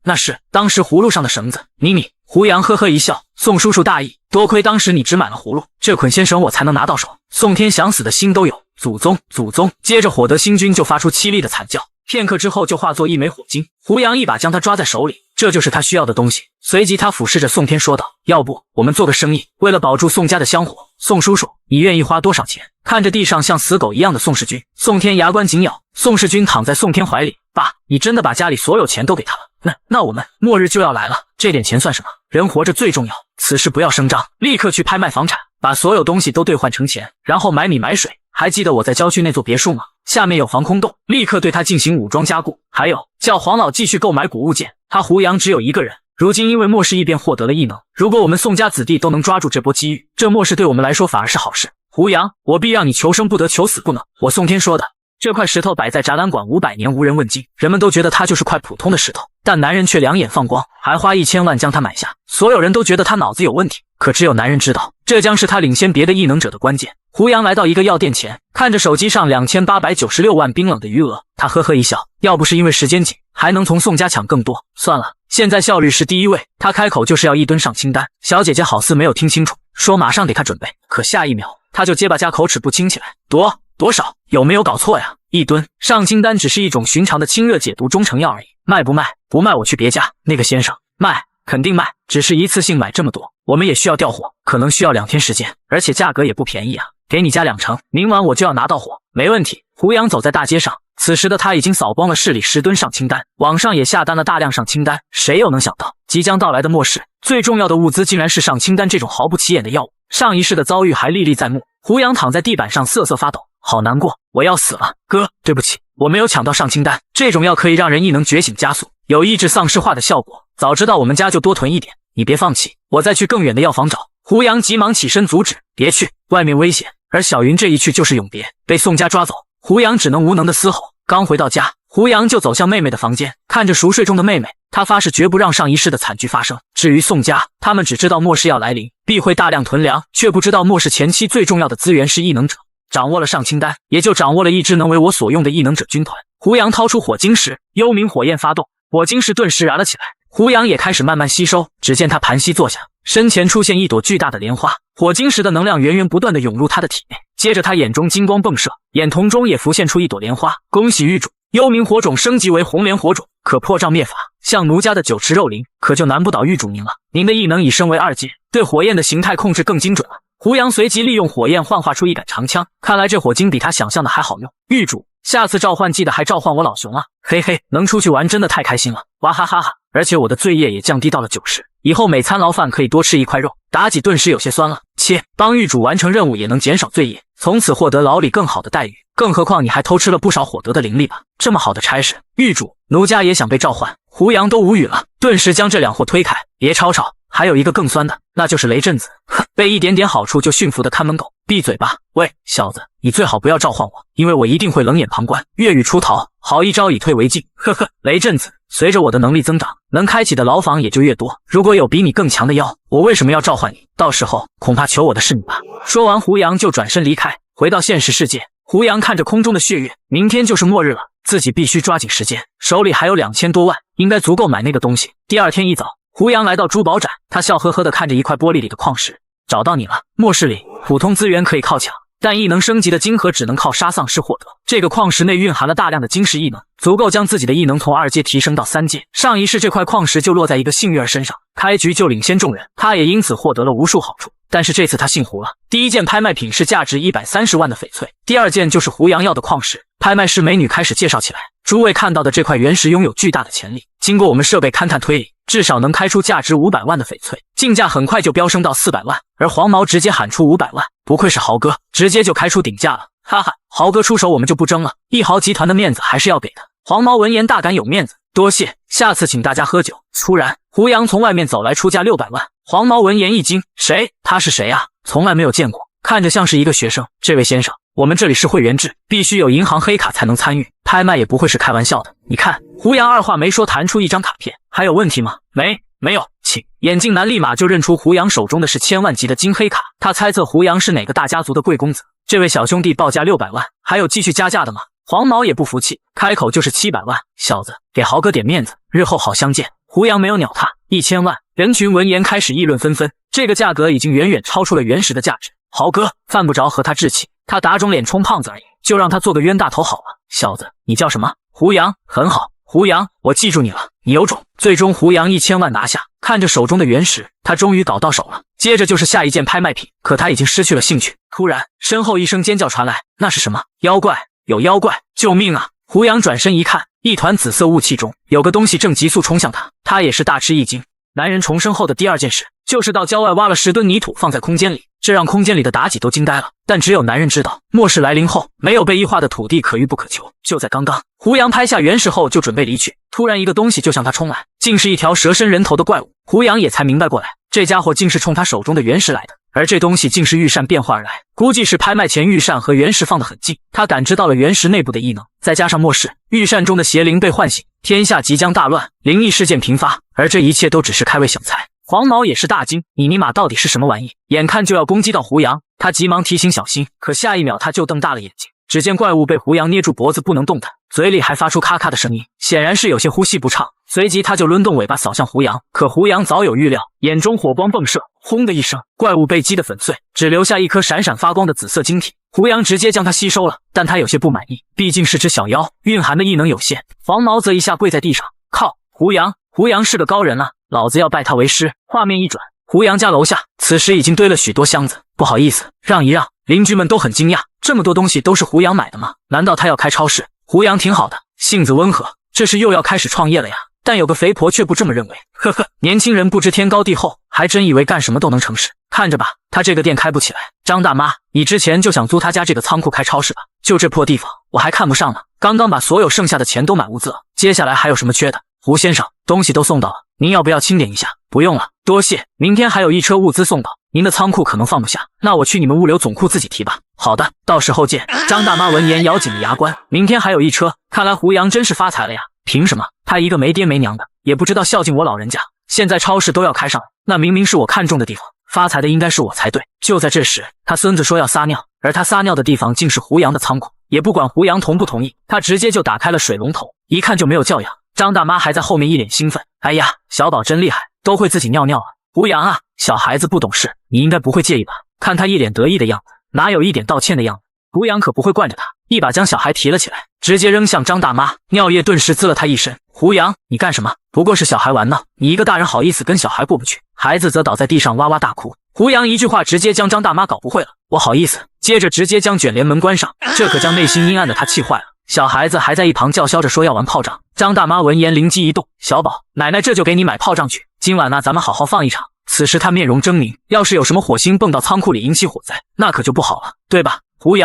那是当时葫芦上的绳子。你！胡杨呵呵一笑，宋叔叔大意，多亏当时你只买了葫芦，这捆仙绳我才能拿到手。宋天想死的心都有。祖宗！祖宗！接着火德星君就发出凄厉的惨叫，片刻之后就化作一枚火精。胡杨一把将他抓在手里，这就是他需要的东西。随即他俯视着宋天说道，要不我们做个生意，为了保住宋家的香火，宋叔叔你愿意花多少钱？看着地上像死狗一样的宋世军，宋天牙关紧咬。宋世军躺在宋天怀里，爸，你真的把家里所有钱都给他了？那我们末日就要来了，这点钱算什么？人活着最重要，此事不要声张，立刻去拍卖房产，把所有东西都兑换成钱，然后买米买水。还记得我在郊区那座别墅吗？下面有防空洞，立刻对他进行武装加固。还有，叫黄老继续购买古物件，他胡杨只有一个人，如今因为末世异变获得了异能，如果我们宋家子弟都能抓住这波机遇，这末世对我们来说反而是好事。胡杨，我必让你求生不得，求死不能。我宋天说的。这块石头摆在展览馆500年无人问津，人们都觉得它就是块普通的石头，但男人却两眼放光，还花1000万将它买下。所有人都觉得他脑子有问题，可只有男人知道，这将是他领先别的异能者的关键。胡杨来到一个药店前，看着手机上2896万冰冷的余额，他呵呵一笑，要不是因为时间紧，还能从宋家抢更多。算了，现在效率是第一位。他开口就是要1吨上清单，小姐姐好似没有听清楚，说马上给他准备，可下一秒他就结巴加口齿不清起来。多少？有没有搞错呀？1吨上清单只是一种寻常的清热解毒中成药而已，卖不卖？不卖我去别家。那个先生，卖，肯定卖，只是一次性买这么多，我们也需要调货，可能需要2天时间，而且价格也不便宜啊。给你加2成，明晚我就要拿到货。没问题。胡杨走在大街上，此时的他已经扫光了市里10吨上清单，网上也下单了大量上清单。谁又能想到，即将到来的末世，最重要的物资竟然是上清单这种毫不起眼的药物。上一世的遭遇还历历在目。胡杨躺在地板上瑟瑟发抖，好难过，我要死了。哥，对不起，我没有抢到上清单。这种药可以让人异能觉醒加速，有抑制丧尸化的效果，早知道我们家就多囤一点。你别放弃，我再去更远的药房找。胡杨急忙起身阻止，别去，外面危险。而小云这一去就是永别，被宋家抓走。胡杨只能无能的嘶吼。刚回到家，胡杨就走向妹妹的房间，看着熟睡中的妹妹，他发誓绝不让上一世的惨剧发生。至于宋家，他们只知道末世要来临，必会大量囤粮，却不知道末世前期最重要的资源是异能者。掌握了上清单，也就掌握了一支能为我所用的异能者军团。胡杨掏出火晶石，幽冥火焰发动，火晶石顿时燃了起来。胡杨也开始慢慢吸收，只见他盘膝坐下，身前出现一朵巨大的莲花，火晶石的能量源源不断地涌入他的体内。接着他眼中金光迸射，眼瞳中也浮现出一朵莲花。恭喜玉主，幽冥火种升级为红莲火种，可破障灭法，像奴家的酒池肉林，可就难不倒玉主您了。您的异能已升为2阶，对火焰的形态控制更精准了。胡杨随即利用火焰幻化出一杆长枪，看来这火晶比他想象的还好用。玉主，下次召唤记得还召唤我老熊啊！嘿嘿，能出去玩真的太开心了，哇哈哈哈！而且我的罪业也降低到了90，以后每餐牢饭可以多吃1块肉，妲己顿时有些酸了。切，帮狱主完成任务也能减少罪业，从此获得牢里更好的待遇。更何况你还偷吃了不少火德的灵力吧？这么好的差事，狱主，奴家也想被召唤。胡杨都无语了，顿时将这2货推开。别吵吵，还有一个更酸的，那就是雷震子。哼，被一点点好处就驯服的看门狗，闭嘴吧！喂，小子，你最好不要召唤我，因为我一定会冷眼旁观，越狱出逃，好一招以退为进。呵呵，雷震子，随着我的能力增长，能开启的牢房也就越多。如果有比你更强的妖，我为什么要召唤你？到时候恐怕求我的是你吧。说完，胡杨就转身离开，回到现实世界。胡杨看着空中的血月，明天就是末日了，自己必须抓紧时间，手里还有2000多万，应该足够买那个东西。第二天一早，胡杨来到珠宝展，他笑呵呵地看着一块玻璃里的矿石。找到你了。末世里，普通资源可以靠抢，但异能升级的晶核只能靠杀丧尸获得。这个矿石内蕴含了大量的晶石异能，足够将自己的异能从2阶提升到3阶。上一世这块矿石就落在一个幸运儿身上，开局就领先众人，他也因此获得了无数好处。但是这次他姓胡了，第一件拍卖品是价值130万的翡翠，第二件就是胡杨要的矿石。拍卖师美女开始介绍起来，诸位看到的这块原石拥有巨大的潜力，经过我们设备勘探推理，至少能开出价值500万的翡翠，竞价很快就飙升到400万。而黄毛直接喊出500万，不愧是豪哥，直接就开出顶价了。哈哈，豪哥出手我们就不争了，一豪集团的面子还是要给的。黄毛闻言大感有面子，多谢，下次请大家喝酒。突然，胡杨从外面走来，出价600万。黄毛闻言一惊，谁？他是谁啊？从来没有见过，看着像是一个学生。这位先生，我们这里是会员制，必须有银行黑卡才能参与，拍卖也不会是开玩笑的。你看，胡杨二话没说弹出一张卡片，还有问题吗？没有，请。眼镜男立马就认出胡杨手中的是1000万级的金黑卡，他猜测胡杨是哪个大家族的贵公子。这位小兄弟报价600万，还有继续加价的吗？黄毛也不服气，开口就是700万。小子，给豪哥点面子，日后好相见。胡杨没有鸟他，1000万。人群闻言开始议论纷纷，这个价格已经远远超出了原石的价值。豪哥犯不着和他置气，他打肿脸充胖子而已，就让他做个冤大头好了。小子，你叫什么？胡杨，很好，胡杨，我记住你了，你有种。最终胡杨1000万拿下，看着手中的原石，他终于搞到手了。接着就是下一件拍卖品，可他已经失去了兴趣。突然，身后一声尖叫传来，那是什么？妖怪！有妖怪！救命啊！胡杨转身一看，一团紫色雾气中有个东西正急速冲向他，他也是大吃一惊。男人重生后的第二件事，就是到郊外挖了10吨泥土放在空间里，这让空间里的妲己都惊呆了。但只有男人知道，末世来临后，没有被异化的土地可遇不可求。就在刚刚，胡杨拍下原石后就准备离去，突然一个东西就向他冲来，竟是一条蛇身人头的怪物。胡杨也才明白过来，这家伙竟是冲他手中的原石来的。而这东西竟是御扇变化而来，估计是拍卖前御扇和原石放得很近，他感知到了原石内部的异能，再加上末世御扇中的邪灵被唤醒，天下即将大乱，灵异事件频发，而这一切都只是开胃小菜。黄毛也是大惊，你尼玛到底是什么玩意？眼看就要攻击到胡杨，他急忙提醒小心，可下一秒他就瞪大了眼睛。只见怪物被胡杨捏住脖子不能动弹，嘴里还发出咔咔的声音，显然是有些呼吸不畅。随即他就抡动尾巴扫向胡杨，可胡杨早有预料，眼中火光迸射，轰的一声，怪物被击得粉碎，只留下一颗闪闪发光的紫色晶体。胡杨直接将它吸收了，但他有些不满意，毕竟是只小妖，蕴含的异能有限。黄毛则一下跪在地上，靠，胡杨是个高人啊，老子要拜他为师。画面一转，胡杨家楼下此时已经堆了许多箱子，不好意思，让一让。邻居们都很惊讶，这么多东西都是胡杨买的吗？难道他要开超市？胡杨挺好的，性子温和，这是又要开始创业了呀。但有个肥婆却不这么认为，呵呵，年轻人不知天高地厚，还真以为干什么都能成事。看着吧，他这个店开不起来。张大妈，你之前就想租他家这个仓库开超市吧？就这破地方，我还看不上呢。刚刚把所有剩下的钱都买物资了，接下来还有什么缺的？胡先生，东西都送到了，您要不要清点一下？不用了，多谢。明天还有一车物资送到，您的仓库可能放不下，那我去你们物流总库自己提吧。好的，到时候见。张大妈闻言咬紧了牙关，明天还有一车，看来胡杨真是发财了呀。凭什么？他一个没爹没娘的，也不知道孝敬我老人家，现在超市都要开上了，那明明是我看中的地方，发财的应该是我才对。就在这时，他孙子说要撒尿，而他撒尿的地方竟是胡杨的仓库，也不管胡杨同不同意，他直接就打开了水龙头，一看就没有教养。张大妈还在后面一脸兴奋，哎呀，小宝真厉害，都会自己尿尿啊。胡杨啊，小孩子不懂事，你应该不会介意吧？看他一脸得意的样子，哪有一点道歉的样子？胡杨可不会惯着他，一把将小孩提了起来，直接扔向张大妈，尿液顿时滋了他一身。胡杨，你干什么？不过是小孩玩呢，你一个大人好意思跟小孩过不去？孩子则倒在地上哇哇大哭。胡杨一句话直接将张大妈搞不会了，我好意思，接着直接将卷帘门关上，这可将内心阴暗的他气坏了。小孩子还在一旁叫嚣着说要玩炮仗。张大妈闻言灵机一动，小宝，奶奶这就给你买炮仗去，今晚呢咱们好好放一场。此时他面容狰狞，要是有什么火星蹦到仓库里引起火灾，那可就不好了，对吧？胡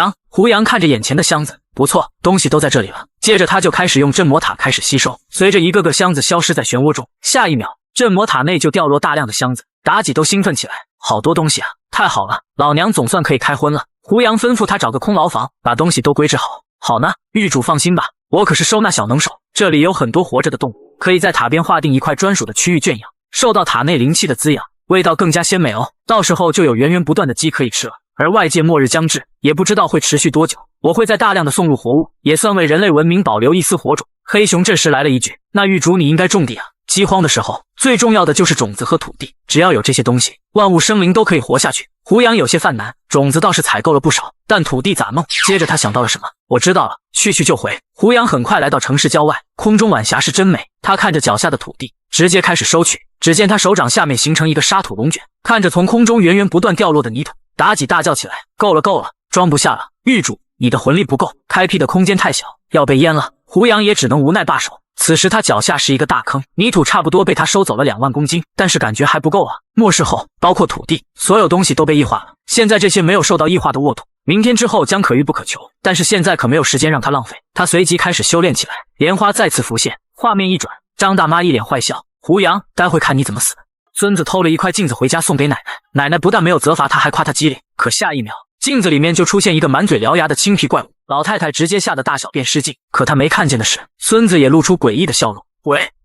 杨看着眼前的箱子，不错，东西都在这里了。接着他就开始用镇魔塔开始吸收，随着一个个箱子消失在漩涡中，下一秒镇魔塔内就掉落大量的箱子，妲己都兴奋起来，好多东西啊，太好了，老娘总算可以开荤了。胡杨吩咐他找个空牢房，把东西都归置好。好呢，狱主放心吧，我可是收纳小能手，这里有很多活着的动物，可以在塔边划定一块专属的区域圈养，受到塔内灵气的滋养，味道更加鲜美哦，到时候就有源源不断的鸡可以吃了。而外界末日将至，也不知道会持续多久，我会再大量的送入活物，也算为人类文明保留一丝火种。黑熊这时来了一句，那狱主你应该种地啊，饥荒的时候最重要的就是种子和土地，只要有这些东西，万物生灵都可以活下去。胡杨有些犯难，种子倒是采购了不少，但土地咋弄？接着他想到了什么，我知道了，去就回。胡杨很快来到城市郊外，空中晚霞是真美，他看着脚下的土地，直接开始收取。只见他手掌下面形成一个沙土龙卷，看着从空中源源不断掉落的泥土，妲己大叫起来，够了，装不下了，狱主，你的魂力不够，开辟的空间太小，要被淹了。胡杨也只能无奈罢手。此时他脚下是一个大坑，泥土差不多被他收走了2万公斤，但是感觉还不够啊。末世后，包括土地，所有东西都被异化了，现在这些没有受到异化的沃土，明天之后将可遇不可求，但是现在可没有时间让他浪费。他随即开始修炼起来，莲花再次浮现，画面一转，张大妈一脸坏笑，胡杨，待会看你怎么死。孙子偷了一块镜子回家送给奶奶，奶奶不但没有责罚他，还夸他机灵。可下一秒，镜子里面就出现一个满嘴獠牙的青皮怪物，老太太直接吓得大小便失禁。可她没看见的是，孙子也露出诡异的笑容。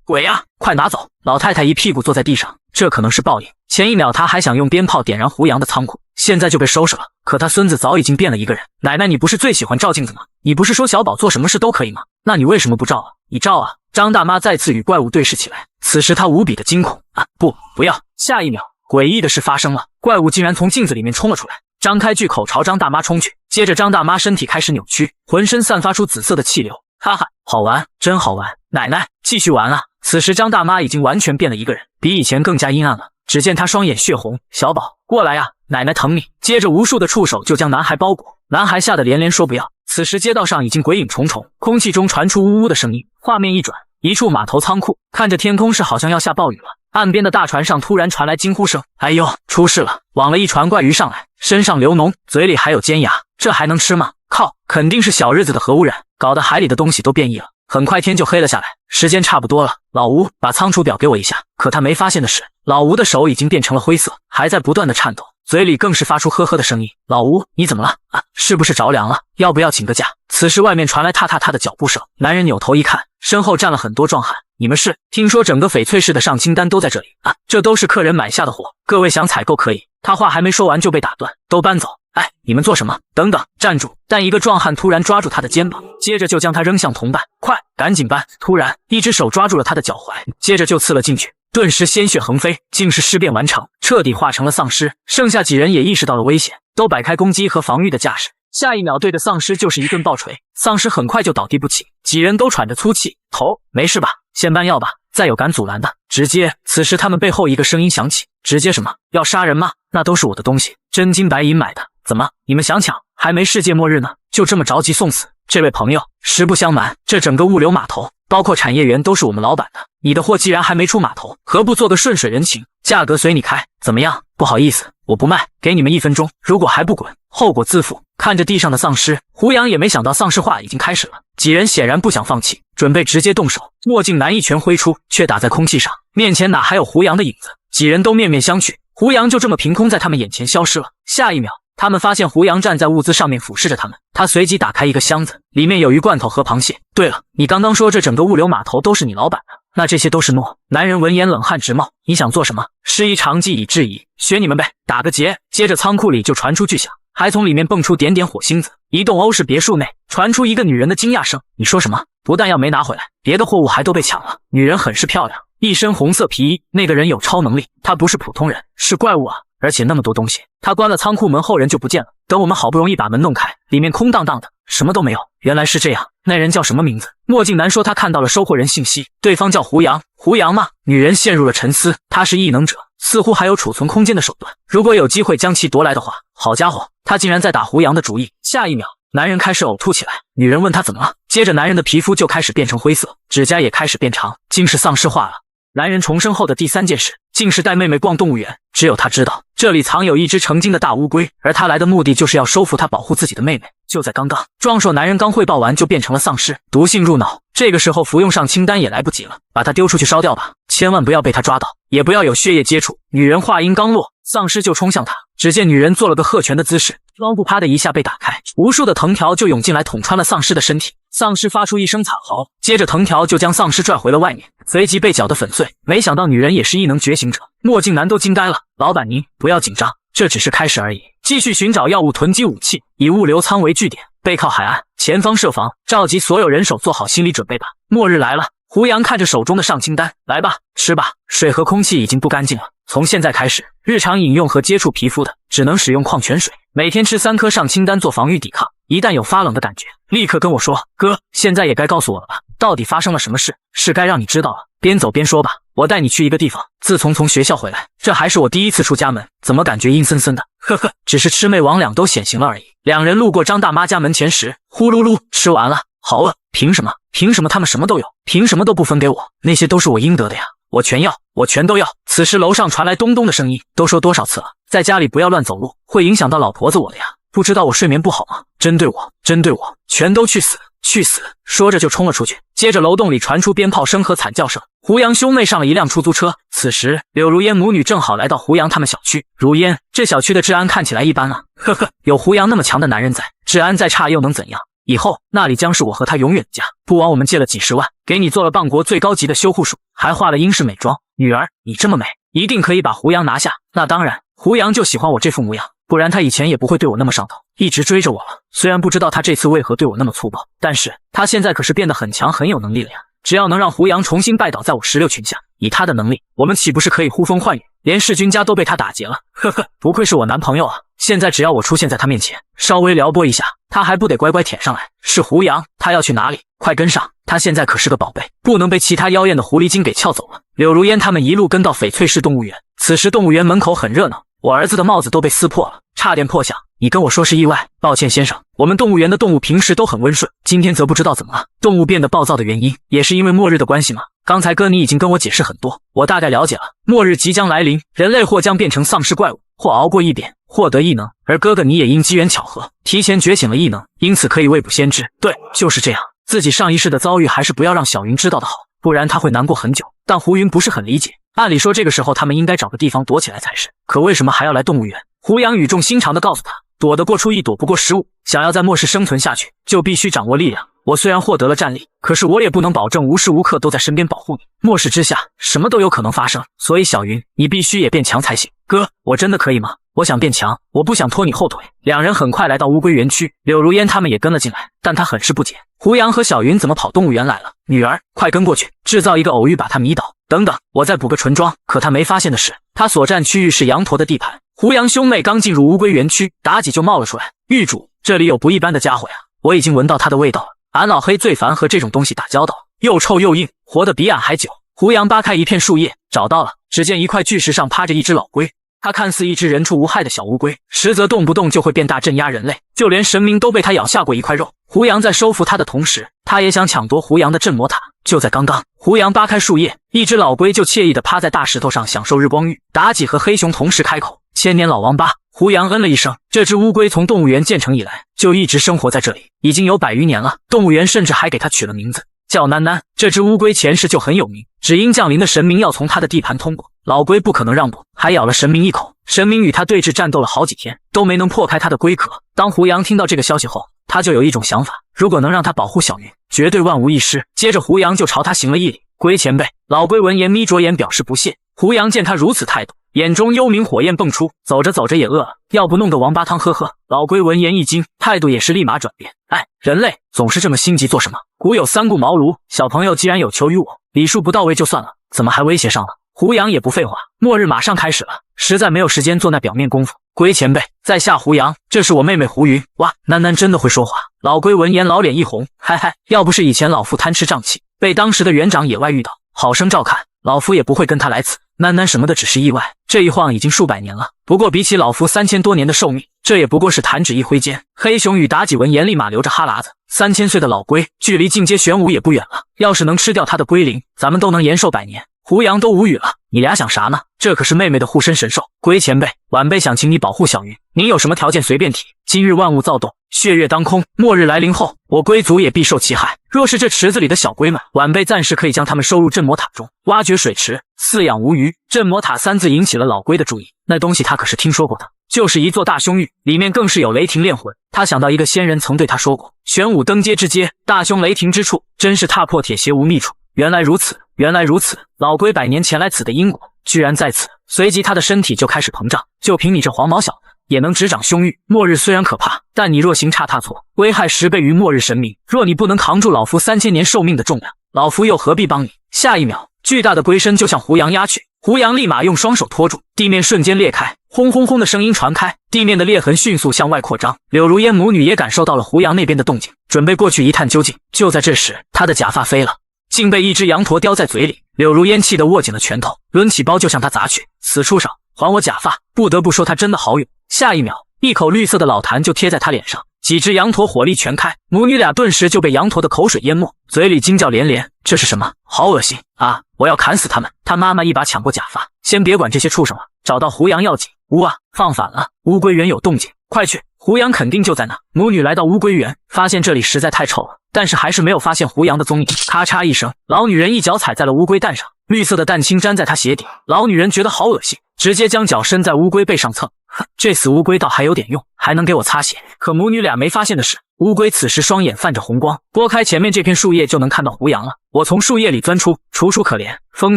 鬼呀，快拿走！老太太一屁股坐在地上，这可能是报应。前一秒她还想用鞭炮点燃胡杨的仓库，现在就被收拾了。可他孙子早已经变了一个人。奶奶，你不是最喜欢照镜子吗？你不是说小宝做什么事都可以吗？那你为什么不照啊？你照啊！张大妈再次与怪物对视起来，此时她无比的惊恐啊！不要！下一秒，诡异的事发生了，怪物竟然从镜子里面冲了出来，张开巨口朝张大妈冲去。接着张大妈身体开始扭曲，浑身散发出紫色的气流，哈哈，好玩，真好玩！奶奶，继续玩啊！此时张大妈已经完全变了一个人，比以前更加阴暗了。只见她双眼血红，小宝，过来啊，奶奶疼你！接着无数的触手就将男孩包裹，男孩吓得连连说不要。此时街道上已经鬼影重重，空气中传出呜呜的声音。画面一转，一处码头仓库，看着天空是好像要下暴雨了。岸边的大船上突然传来惊呼声，哎呦，出事了！网了一船怪鱼上来，身上流脓，嘴里还有尖牙，这还能吃吗？靠，肯定是小日子的核污染，搞得海里的东西都变异了。很快天就黑了下来，时间差不多了，老吴，把仓储表给我一下。可他没发现的是，老吴的手已经变成了灰色，还在不断的颤抖，嘴里更是发出呵呵的声音。老吴，你怎么了？啊，是不是着凉了？要不要请个假？此时外面传来踏踏踏的脚步声，男人扭头一看，身后站了很多壮汉。你们是？听说整个翡翠市的上清单都在这里啊？这都是客人买下的货，各位想采购可以。他话还没说完就被打断，都搬走。哎，你们做什么？等等，站住！但一个壮汉突然抓住他的肩膀，接着就将他扔向同伴。快，赶紧搬！突然，一只手抓住了他的脚踝，接着就刺了进去。顿时鲜血横飞，竟是尸变完成，彻底化成了丧尸。剩下几人也意识到了危险，都摆开攻击和防御的架势。下一秒对着丧尸就是一顿暴锤，丧尸很快就倒地不起，几人都喘着粗气。头，没事吧？先搬药吧。再有敢阻拦的，直接。此时他们背后一个声音响起，直接什么？要杀人吗？那都是我的东西，真金白银买的。怎么？你们想抢？还没世界末日呢，就这么着急送死？这位朋友，实不相瞒，这整个物流码头，包括产业园都是我们老板的。你的货既然还没出码头，何不做个顺水人情？价格随你开，怎么样？不好意思，我不卖，给你们1分钟，如果还不滚，后果自负。看着地上的丧尸，胡杨也没想到丧尸化已经开始了，几人显然不想放弃，准备直接动手。墨镜男一拳挥出，却打在空气上，面前哪还有胡杨的影子？几人都面面相觑，胡杨就这么凭空在他们眼前消失了。下一秒，他们发现胡杨站在物资上面俯视着他们，他随即打开一个箱子，里面有鱼罐头和螃蟹。对了，你刚刚说这整个物流码头都是你老板的，那这些都是诺。男人闻言冷汗直冒，你想做什么？师夷长技以制夷，学你们呗，打个结。接着仓库里就传出巨响，还从里面蹦出点点火星子。一栋欧式别墅内传出一个女人的惊讶声，你说什么？不但药没拿回来，别的货物还都被抢了。女人很是漂亮，一身红色皮衣，那个人有超能力，他不是普通人，是怪物啊！而且那么多东西，他关了仓库门后人就不见了。等我们好不容易把门弄开，里面空荡荡的，什么都没有。原来是这样，那人叫什么名字？墨镜男说他看到了收货人信息，对方叫胡杨。胡杨吗？女人陷入了沉思，他是异能者，似乎还有储存空间的手段，如果有机会将其夺来的话，好家伙，他竟然在打胡杨的主意。下一秒，男人开始呕吐起来，女人问他怎么了，接着男人的皮肤就开始变成灰色，指甲也开始变长，竟是丧尸化了。男人重生后的第3件事，竟是带妹妹逛动物园。只有他知道，这里藏有一只成精的大乌龟，而他来的目的就是要收服它，保护自己的妹妹。就在刚刚，壮硕男人刚汇报完就变成了丧尸，毒性入脑。这个时候服用上清单也来不及了，把他丢出去烧掉吧，千万不要被他抓到，也不要有血液接触。女人话音刚落，丧尸就冲向他，只见女人做了个鹤拳的姿势，装布啪的一下被打开，无数的藤条就涌进来捅穿了丧尸的身体。丧尸发出一声惨嚎，接着藤条就将丧尸拽回了外面，随即被搅得粉碎。没想到女人也是异能觉醒者，墨镜男都惊呆了。老板您不要紧张，这只是开始而已，继续寻找药物，囤积武器，以物流仓为据点，背靠海岸，前方设防，召集所有人手，做好心理准备吧。末日来了。胡杨看着手中的上清单，来吧，吃吧，水和空气已经不干净了，从现在开始，日常饮用和接触皮肤的只能使用矿泉水，每天吃3颗上清单做防御抵抗，一旦有发冷的感觉，立刻跟我说。哥，现在也该告诉我了吧，到底发生了什么事？是该让你知道了。边走边说吧，我带你去一个地方。自从学校回来，这还是我第一次出家门，怎么感觉阴森森的？呵呵，只是魑魅魍魉都显形了而已。两人路过张大妈家门前时，呼噜噜吃完了，好饿。凭什么？凭什么他们什么都有？凭什么都不分给我？那些都是我应得的呀，我全要，我全都要。此时楼上传来咚咚的声音，都说多少次了，在家里不要乱走路，会影响到老婆子我的呀。不知道我睡眠不好吗？针对我，针对我，全都去死，去死！说着就冲了出去。接着楼栋里传出鞭炮声和惨叫声，胡杨兄妹上了一辆出租车。此时柳如烟母女正好来到胡杨他们小区。如烟，这小区的治安看起来一般啊。呵呵，有胡杨那么强的男人在，治安再差又能怎样？以后那里将是我和他永远的家。不枉我们借了几10万，给你做了蚌国最高级的修护术，还化了英式美妆。女儿，你这么美，一定可以把胡杨拿下。那当然，胡杨就喜欢我这副模样，不然他以前也不会对我那么上头，一直追着我了。虽然不知道他这次为何对我那么粗暴，但是他现在可是变得很强，很有能力了呀。只要能让胡杨重新拜倒在我16群下，以他的能力，我们岂不是可以呼风唤雨？连世君家都被他打劫了，呵呵，不愧是我男朋友啊！现在只要我出现在他面前，稍微撩拨一下，他还不得乖乖舔上来？是胡杨，他要去哪里？快跟上！他现在可是个宝贝，不能被其他妖艳的狐狸精给撬走了。柳如烟他们一路跟到翡翠市动物园，此时动物园门口很热闹，我儿子的帽子都被撕破了，差点破响。你跟我说是意外，抱歉先生，我们动物园的动物平时都很温顺，今天则不知道怎么了，动物变得暴躁的原因，也是因为末日的关系吗？刚才哥你已经跟我解释很多，我大概了解了，末日即将来临，人类或将变成丧尸怪物，或熬过异变，获得异能，而哥哥你也因机缘巧合提前觉醒了异能，因此可以未卜先知。对，就是这样，自己上一世的遭遇还是不要让小云知道的好，不然他会难过很久。但胡云不是很理解，按理说这个时候他们应该找个地方躲起来才是，可为什么还要来动物园？胡杨语重心长地告诉他，躲得过初一，躲不过15，想要在末世生存下去，就必须掌握力量。我虽然获得了战力，可是我也不能保证无时无刻都在身边保护你。末世之下，什么都有可能发生，所以小云，你必须也变强才行。哥，我真的可以吗？我想变强，我不想拖你后腿。两人很快来到乌龟园区，柳如烟他们也跟了进来，但他很是不解，胡杨和小云怎么跑动物园来了？女儿，快跟过去，制造一个偶遇把他迷倒。等等，我再补个唇妆。可他没发现的是，他所占区域是羊驼的地盘。胡杨兄妹刚进入乌龟园区，妲己就冒了出来。狱主，这里有不一般的家伙呀，我已经闻到他的味道了。俺老黑最烦和这种东西打交道，又臭又硬，活得比俺还久。胡杨扒开一片树叶，找到了，只见一块巨石上趴着一只老龟。它看似一只人畜无害的小乌龟，实则动不动就会变大镇压人类，就连神明都被它咬下过一块肉。胡杨在收服它的同时，他也想抢夺胡杨的镇魔塔。就在刚刚，胡杨扒开树叶，一只老龟就惬意地趴在大石头上享受日光浴。妲己和黑熊同时开口：千年老王八。胡杨嗯了一声，这只乌龟从动物园建成以来，就一直生活在这里，已经有100余年了。动物园甚至还给它取了名字，叫囡囡。这只乌龟前世就很有名，只因降临的神明要从它的地盘通过，老龟不可能让步，还咬了神明一口。神明与它对峙战斗了好几天，都没能破开它的龟壳。当胡杨听到这个消息后，他就有一种想法，如果能让他保护小云，绝对万无一失。接着胡杨就朝他行了一礼：龟前辈。老龟闻言眯着眼表示不屑。胡杨见他如此态度，眼中幽冥火焰迸出，走着走着也饿了，要不弄个王八汤喝喝。老龟闻言一惊，态度也是立马转变。哎，人类总是这么心急做什么？古有三顾茅庐，小朋友既然有求于我，礼数不到位就算了，怎么还威胁上了？胡杨也不废话，末日马上开始了，实在没有时间做那表面功夫。龟前辈，在下胡杨，这是我妹妹胡云。哇，囡囡真的会说话。老龟闻言老脸一红，嗨嗨，要不是以前老夫贪吃胀气，被当时的园长野外遇到，好生照看，老夫也不会跟他来此。囡囡什么的只是意外，这一晃已经数百年了。不过比起老夫3000多年的寿命，这也不过是弹指一挥间。黑熊与妲己闻言立马流着哈喇子，3000岁的老龟，距离进阶玄武也不远了。要是能吃掉他的龟灵，咱们都能延寿100年。胡杨都无语了，你俩想啥呢？这可是妹妹的护身神兽。龟前辈，晚辈想请你保护小云，您有什么条件随便提。今日万物躁动，血月当空，末日来临后，我龟族也必受其害。若是这池子里的小龟们，晚辈暂时可以将他们收入镇魔塔中，挖掘水池，饲养无虞。镇魔塔3字引起了老龟的注意，那东西他可是听说过的，就是一座大凶域，里面更是有雷霆炼魂。他想到一个仙人曾对他说过，玄武登阶之阶，大凶雷霆之处，真是踏破铁鞋无觅处。原来如此，原来如此，老龟100年前来此的因果居然在此。随即他的身体就开始膨胀，就凭你这黄毛小子也能执掌凶域。末日虽然可怕，但你若行差踏错，危害10倍于末日神明。若你不能扛住老夫3000年寿命的重量，老夫又何必帮你？下一秒，巨大的龟身就向胡杨压去，胡杨立马用双手托住，地面瞬间裂开，轰轰轰的声音传开，地面的裂痕迅速向外扩张。柳如烟母女也感受到了胡杨那边的动静，准备过去一探究竟。就在这时，她的假发飞了，竟被一只羊驼叼在嘴里。柳如烟气得握紧了拳头，抡起包就向他砸去。死畜生，还我假发！不得不说他真的好勇。下一秒，一口绿色的老痰就贴在他脸上，几只羊驼火力全开，母女俩顿时就被羊驼的口水淹没，嘴里惊叫连连。这是什么？好恶心啊！我要砍死他们！他妈妈一把抢过假发，先别管这些畜生了，找到胡杨要紧。呜啊，放反了！乌龟园有动静，快去！胡杨肯定就在那。母女来到乌龟园，发现这里实在太臭了，但是还是没有发现胡杨的踪影。咔嚓一声，老女人一脚踩在了乌龟蛋上，绿色的蛋清沾在她鞋底，老女人觉得好恶心，直接将脚伸在乌龟背上蹭。哼，这死乌龟倒还有点用，还能给我擦血。可母女俩没发现的是，乌龟此时双眼泛着红光，拨开前面这片树叶就能看到胡杨了。我从树叶里钻出，楚楚可怜，风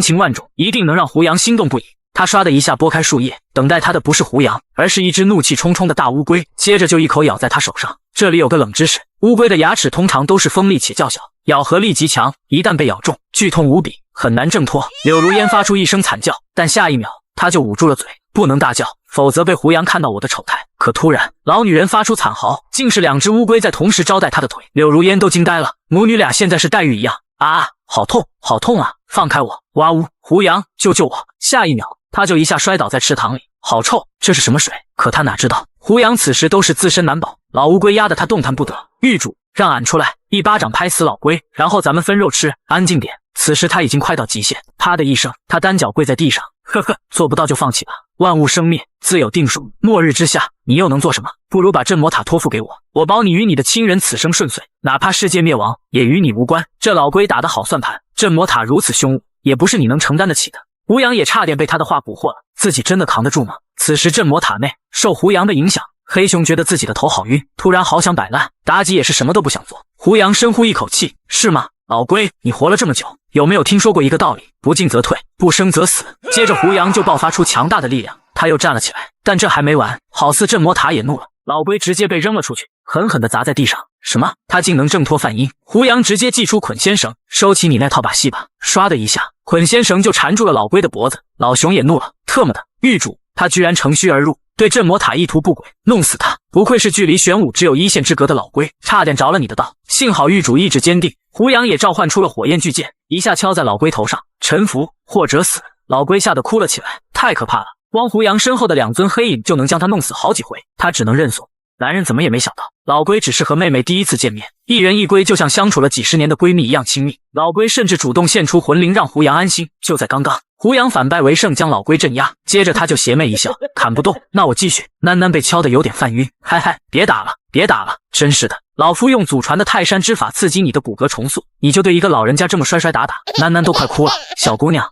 情万种，一定能让胡杨心动不已。他唰的一下拨开树叶，等待他的不是胡杨，而是一只怒气冲冲的大乌龟，接着就一口咬在他手上。这里有个冷知识，乌龟的牙齿通常都是锋利且较小，咬合力极强，一旦被咬中，剧痛无比，很难挣脱。柳如烟发出一声惨叫，但下一秒他就捂住了嘴，不能大叫，否则被胡杨看到我的丑态。可突然，老女人发出惨嚎，竟是2只乌龟在同时招待她的腿。柳如烟都惊呆了，母女俩现在是黛玉一样啊，好痛，好痛啊！放开我！哇呜，胡杨，救救我！下一秒，他就一下摔倒在池塘里，好臭，这是什么水？可他哪知道，胡杨此时都是自身难保，老乌龟压得他动弹不得。狱主，让俺出来！一巴掌拍死老龟，然后咱们分肉吃。安静点！此时他已经快到极限，啪的一声，他单脚跪在地上。呵呵，做不到就放弃吧，万物生灭，自有定数。末日之下，你又能做什么？不如把镇魔塔托付给我，我保你与你的亲人此生顺遂，哪怕世界灭亡，也与你无关。这老龟打得好算盘，镇魔塔如此凶恶，也不是你能承担得起的。胡杨也差点被他的话蛊惑了，自己真的扛得住吗？此时镇魔塔内，受胡杨的影响，黑熊觉得自己的头好晕，突然好想摆烂。妲己也是什么都不想做，胡杨深呼一口气，是吗？老龟，你活了这么久，有没有听说过一个道理？不进则退，不生则死。接着胡杨就爆发出强大的力量，他又站了起来，但这还没完，好似镇魔塔也怒了，老龟直接被扔了出去，狠狠地砸在地上。什么？他竟能挣脱梵音？胡杨直接祭出捆仙绳，收起你那套把戏吧。唰的一下，捆仙绳就缠住了老龟的脖子。老熊也怒了，特么的，狱主，他居然乘虚而入，对镇魔塔意图不轨，弄死他！不愧是距离玄武只有1线之隔的老龟，差点着了你的道。幸好狱主意志坚定，胡杨也召唤出了火焰巨剑，一下敲在老龟头上，臣服或者死。老龟吓得哭了起来，太可怕了，光胡杨身后的2尊黑影就能将他弄死好几回，他只能认怂。男人怎么也没想到，老龟只是和妹妹第一次见面，一人一龟就像相处了几十年的闺蜜一样亲密。老龟甚至主动献出魂灵让胡杨安心。就在刚刚，胡杨反败为胜，将老龟镇压，接着他就邪魅一笑，砍不动，那我继续。囡囡被敲得有点犯晕，嗨嗨，别打了，别打了，真是的，老夫用祖传的泰山之法刺激你的骨骼重塑，你就对一个老人家这么摔摔打打，囡囡都快哭了。小姑娘，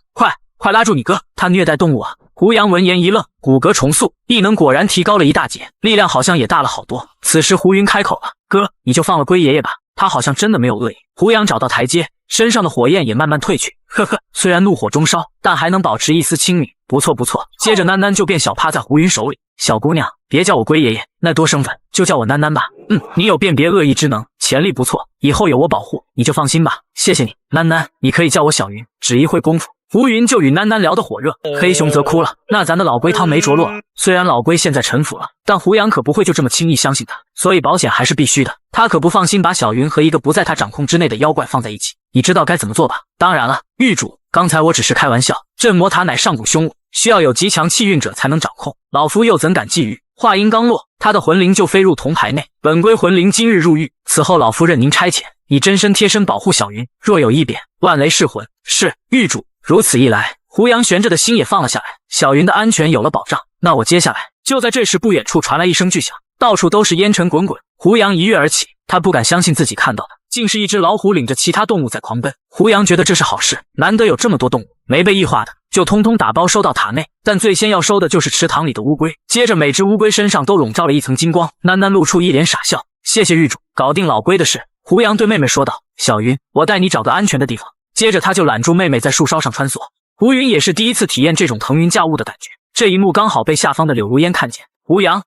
快拉住你哥，他虐待动物啊！胡杨闻言一愣，骨骼重塑，异能果然提高了一大截，力量好像也大了好多。此时胡云开口了，哥，你就放了龟爷爷吧，他好像真的没有恶意。胡杨找到台阶，身上的火焰也慢慢退去，呵呵，虽然怒火中烧，但还能保持一丝清明，不错不错。接着囡囡就变小趴在胡云手里，小姑娘，别叫我龟爷爷，那多生分，就叫我囡囡吧。你有辨别恶意之能，潜力不错，以后有我保护，你就放心吧。谢谢你，囡囡，你可以叫我小云，只一会功夫。胡云就与囡囡聊得火热，黑熊则哭了，那咱的老龟汤没着落了。虽然老龟现在臣服了，但胡杨可不会就这么轻易相信他，所以保险还是必须的。他可不放心把小云和一个不在他掌控之内的妖怪放在一起。你知道该怎么做吧？当然了，狱主，刚才我只是开玩笑，镇魔塔乃上古凶物，需要有极强气运者才能掌控，老夫又怎敢觊觎？话音刚落，他的魂灵就飞入铜牌内。本龟魂灵今日入狱，此后老夫任您差遣，以真身贴身保护小云，若有异变，万雷噬魂。是，狱主。如此一来，胡杨悬着的心也放了下来，小云的安全有了保障。那我接下来……就在这时，不远处传来一声巨响，到处都是烟尘滚滚。胡杨一跃而起，他不敢相信自己看到的，竟是一只老虎领着其他动物在狂奔。胡杨觉得这是好事，难得有这么多动物，没被异化的就通通打包收到塔内。但最先要收的就是池塘里的乌龟。接着每只乌龟身上都笼罩了一层金光。囡囡露出一脸傻笑，谢谢狱主，搞定老龟的事。胡杨对妹妹说道：“小云，我带你找个安全的地方。”接着他就揽住妹妹在树梢上穿梭。胡云也是第一次体验这种腾云驾雾的感觉，这一幕刚好被下方的柳如烟看见。胡杨，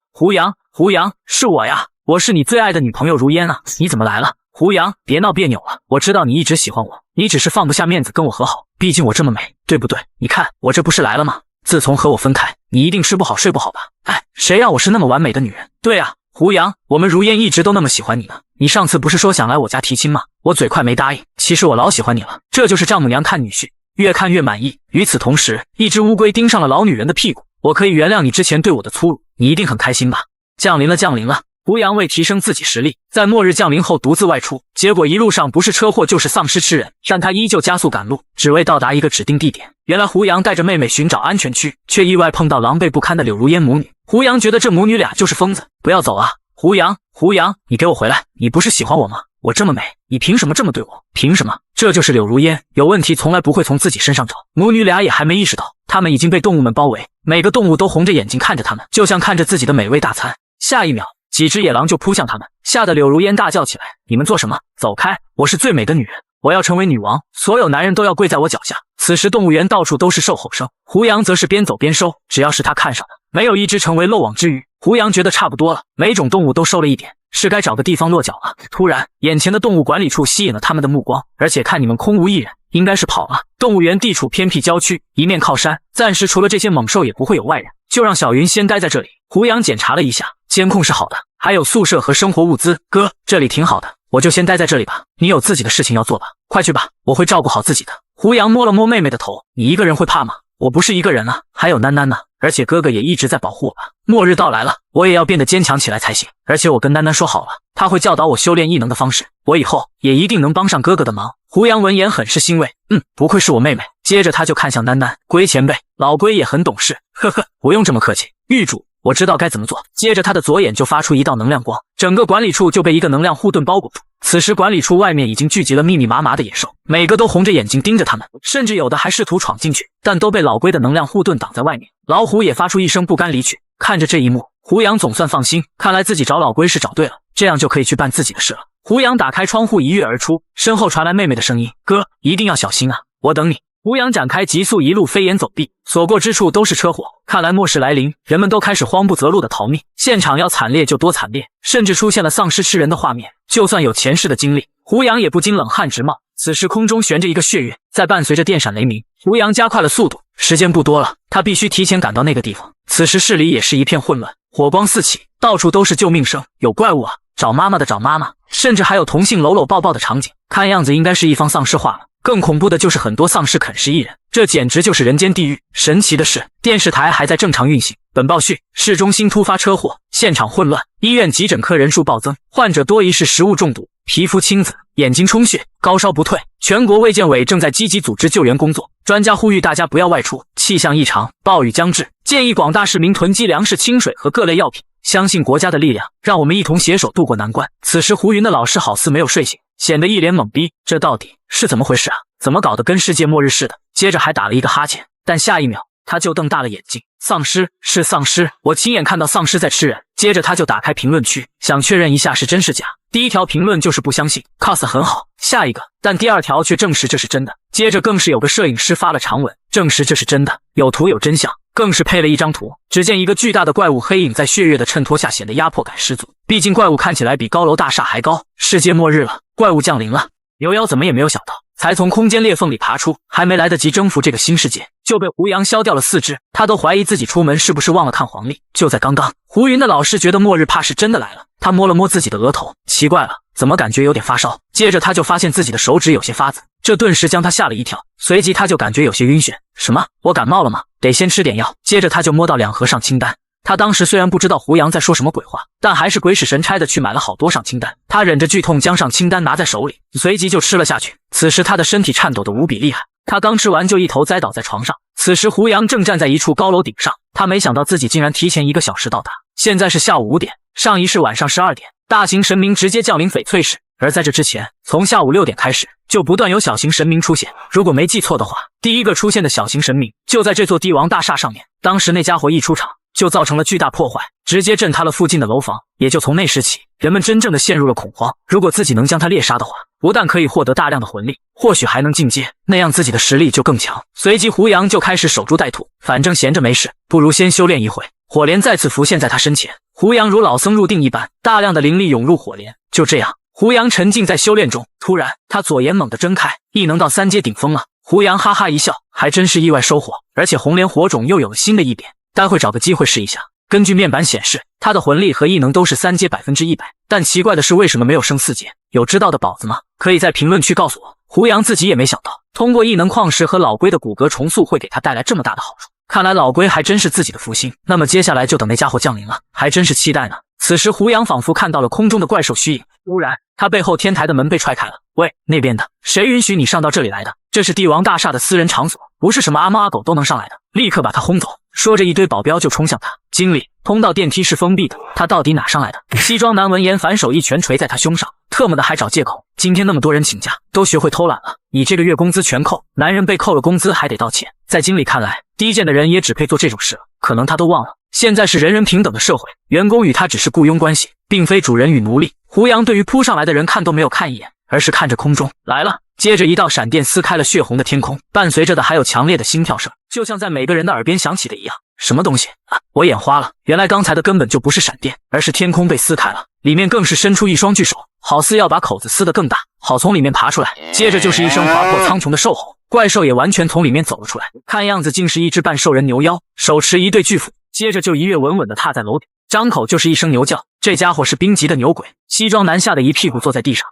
是我呀，我是你最爱的女朋友如烟啊，你怎么来了？胡杨，别闹别扭了，我知道你一直喜欢我，你只是放不下面子跟我和好，毕竟我这么美，对不对？你看我这不是来了吗？自从和我分开，你一定吃不好睡不好吧？哎，谁让我是那么完美的女人？对啊，胡杨，我们如烟一直都那么喜欢你呢，你上次不是说想来我家提亲吗？我嘴快没答应，其实我老喜欢你了，这就是丈母娘看女婿，越看越满意。与此同时，一只乌龟盯上了老女人的屁股，我可以原谅你之前对我的粗鲁，你一定很开心吧？降临了。胡杨为提升自己实力，在末日降临后独自外出，结果一路上不是车祸就是丧尸吃人，但他依旧加速赶路，只为到达一个指定地点。原来胡杨带着妹妹寻找安全区，却意外碰到狼狈不堪的柳如烟母女。胡杨觉得这母女俩就是疯子，不要走啊！胡杨，你给我回来！你不是喜欢我吗？我这么美，你凭什么这么对我？凭什么？这就是柳如烟，有问题从来不会从自己身上找。母女俩也还没意识到，她们已经被动物们包围，每个动物都红着眼睛看着她们，就像看着自己的美味大餐。下一秒，几只野狼就扑向他们，吓得柳如烟大叫起来：“你们做什么？走开！我是最美的女人，我要成为女王，所有男人都要跪在我脚下。”此时动物园到处都是兽吼声，胡杨则是边走边收，只要是他看上的，没有一只成为漏网之鱼。胡杨觉得差不多了，每种动物都收了一点，是该找个地方落脚了。突然，眼前的动物管理处吸引了他们的目光，而且看你们空无一人，应该是跑了。动物园地处偏僻郊区，一面靠山，暂时除了这些猛兽也不会有外人，就让小云先待在这里。胡杨检查了一下，监控是好的，还有宿舍和生活物资。哥，这里挺好的，我就先待在这里吧，你有自己的事情要做吧，快去吧，我会照顾好自己的。胡杨摸了摸妹妹的头，你一个人会怕吗？我不是一个人啊，还有囡囡呢，而且哥哥也一直在保护我吧。末日到来了，我也要变得坚强起来才行。而且我跟囡囡说好了，他会教导我修炼异能的方式，我以后也一定能帮上哥哥的忙。胡杨闻言很是欣慰，不愧是我妹妹。接着他就看向囡囡，龟前辈，老龟也很懂事，呵呵，不用这么客气，狱主，我知道该怎么做。接着他的左眼就发出一道能量光，整个管理处就被一个能量护盾包裹住。此时管理处外面已经聚集了密密麻麻的野兽，每个都红着眼睛盯着他们，甚至有的还试图闯进去，但都被老龟的能量护盾挡在外面。老虎也发出一声不甘离去。看着这一幕，胡杨总算放心，看来自己找老龟是找对了，这样就可以去办自己的事了。胡杨打开窗户一跃而出，身后传来妹妹的声音：“哥，一定要小心啊，我等你。”胡杨展开急速，一路飞檐走壁，所过之处都是车祸。看来末世来临，人们都开始慌不择路的逃命，现场要惨烈就多惨烈，甚至出现了丧尸吃人的画面。就算有前世的经历，胡杨也不禁冷汗直冒。此时空中悬着一个血月，在伴随着电闪雷鸣，胡杨加快了速度，时间不多了，他必须提前赶到那个地方。此时市里也是一片混乱，火光四起，到处都是救命声，有怪物啊，找妈妈的找妈妈，甚至还有同性搂搂抱抱的场景，看样子应该是一方丧尸化了。更恐怖的就是很多丧尸啃食一人，这简直就是人间地狱。神奇的是，电视台还在正常运行。本报讯：市中心突发车祸，现场混乱，医院急诊科人数暴增，患者多疑是食物中毒，皮肤青紫，眼睛充血，高烧不退。全国卫健委正在积极组织救援工作，专家呼吁大家不要外出。气象异常，暴雨将至，建议广大市民囤积粮食、清水和各类药品。相信国家的力量，让我们一同携手渡过难关。此时胡云的老师好似没有睡醒，显得一脸懵逼，这到底是怎么回事啊？怎么搞得跟世界末日似的？接着还打了一个哈欠，但下一秒他就瞪大了眼睛。丧尸是丧尸，我亲眼看到丧尸在吃人。接着他就打开评论区，想确认一下是真是假。第一条评论就是不相信 ，cos 很好。下一个，但第二条却证实这是真的。接着更是有个摄影师发了长文，证实这是真的，有图有真相。更是配了一张图，只见一个巨大的怪物黑影在血月的衬托下显得压迫感十足。毕竟怪物看起来比高楼大厦还高，世界末日了，怪物降临了。牛妖怎么也没有想到，才从空间裂缝里爬出，还没来得及征服这个新世界，就被胡杨削掉了4肢。他都怀疑自己出门是不是忘了看黄历。就在刚刚，胡云的老师觉得末日怕是真的来了，他摸了摸自己的额头，奇怪了，怎么感觉有点发烧？接着他就发现自己的手指有些发紫，这顿时将他吓了一跳，随即他就感觉有些晕眩。什么？我感冒了吗？得先吃点药。接着他就摸到2盒上清单。他当时虽然不知道胡杨在说什么鬼话，但还是鬼使神差的去买了好多上清单。他忍着剧痛将上清单拿在手里，随即就吃了下去。此时他的身体颤抖得无比厉害，他刚吃完就一头栽倒在床上。此时胡杨正站在一处高楼顶上，他没想到自己竟然提前1个小时到达。现在是下午5点，上一是晚上12点，大型神明直接降临翡翠市。而在这之前，从下午6点开始，就不断有小型神明出现。如果没记错的话，第一个出现的小型神明就在这座帝王大厦上面。当时那家伙一出场，就造成了巨大破坏，直接震塌了附近的楼房。也就从那时起，人们真正的陷入了恐慌。如果自己能将他猎杀的话，不但可以获得大量的魂力，或许还能进阶，那样自己的实力就更强。随即胡杨就开始守株待兔，反正闲着没事，不如先修炼一回。火莲再次浮现在他身前，胡杨如老僧入定一般，大量的灵力涌入火莲。就这样，胡杨沉浸在修炼中，突然他左眼猛地睁开，异能到3阶顶峰了。胡杨哈哈一笑，还真是意外收获，而且红莲火种又有了新的异变，待会找个机会试一下。根据面板显示，他的魂力和异能都是3阶100%，但奇怪的是为什么没有升4阶？有知道的宝子吗？可以在评论区告诉我。胡杨自己也没想到，通过异能矿石和老龟的骨骼重塑会给他带来这么大的好处。看来老龟还真是自己的福星，那么接下来就等那家伙降临了，还真是期待呢。此时胡杨仿佛看到了空中的怪兽虚影，突然他背后天台的门被踹开了。喂，那边的，谁允许你上到这里来的？这是帝王大厦的私人场所，不是什么阿猫阿狗都能上来的，立刻把他轰走。说着一堆保镖就冲向他。经理，通道电梯是封闭的，他到底哪上来的？西装男闻言反手一拳捶在他胸上，特么的还找借口。今天那么多人请假，都学会偷懒了，你这个月工资全扣，男人被扣了工资还得道歉。在经理看来，低贱的人也只配做这种事了，可能他都忘了，现在是人人平等的社会，员工与他只是雇佣关系，并非主人与奴隶。胡杨对于扑上来的人看都没有看一眼，而是看着空中来了。接着一道闪电撕开了血红的天空，伴随着的还有强烈的心跳声，就像在每个人的耳边响起的一样。什么东西啊！我眼花了，原来刚才的根本就不是闪电，而是天空被撕开了，里面更是伸出一双巨手，好似要把口子撕得更大，好从里面爬出来。接着就是一声划破苍穹的兽吼，怪兽也完全从里面走了出来，看样子竟是一只半兽人牛妖，手持一对巨斧。接着就一跃稳稳地踏在楼顶，张口就是一声牛叫。这家伙是冰级的牛鬼。西装男吓得一屁股坐在地上，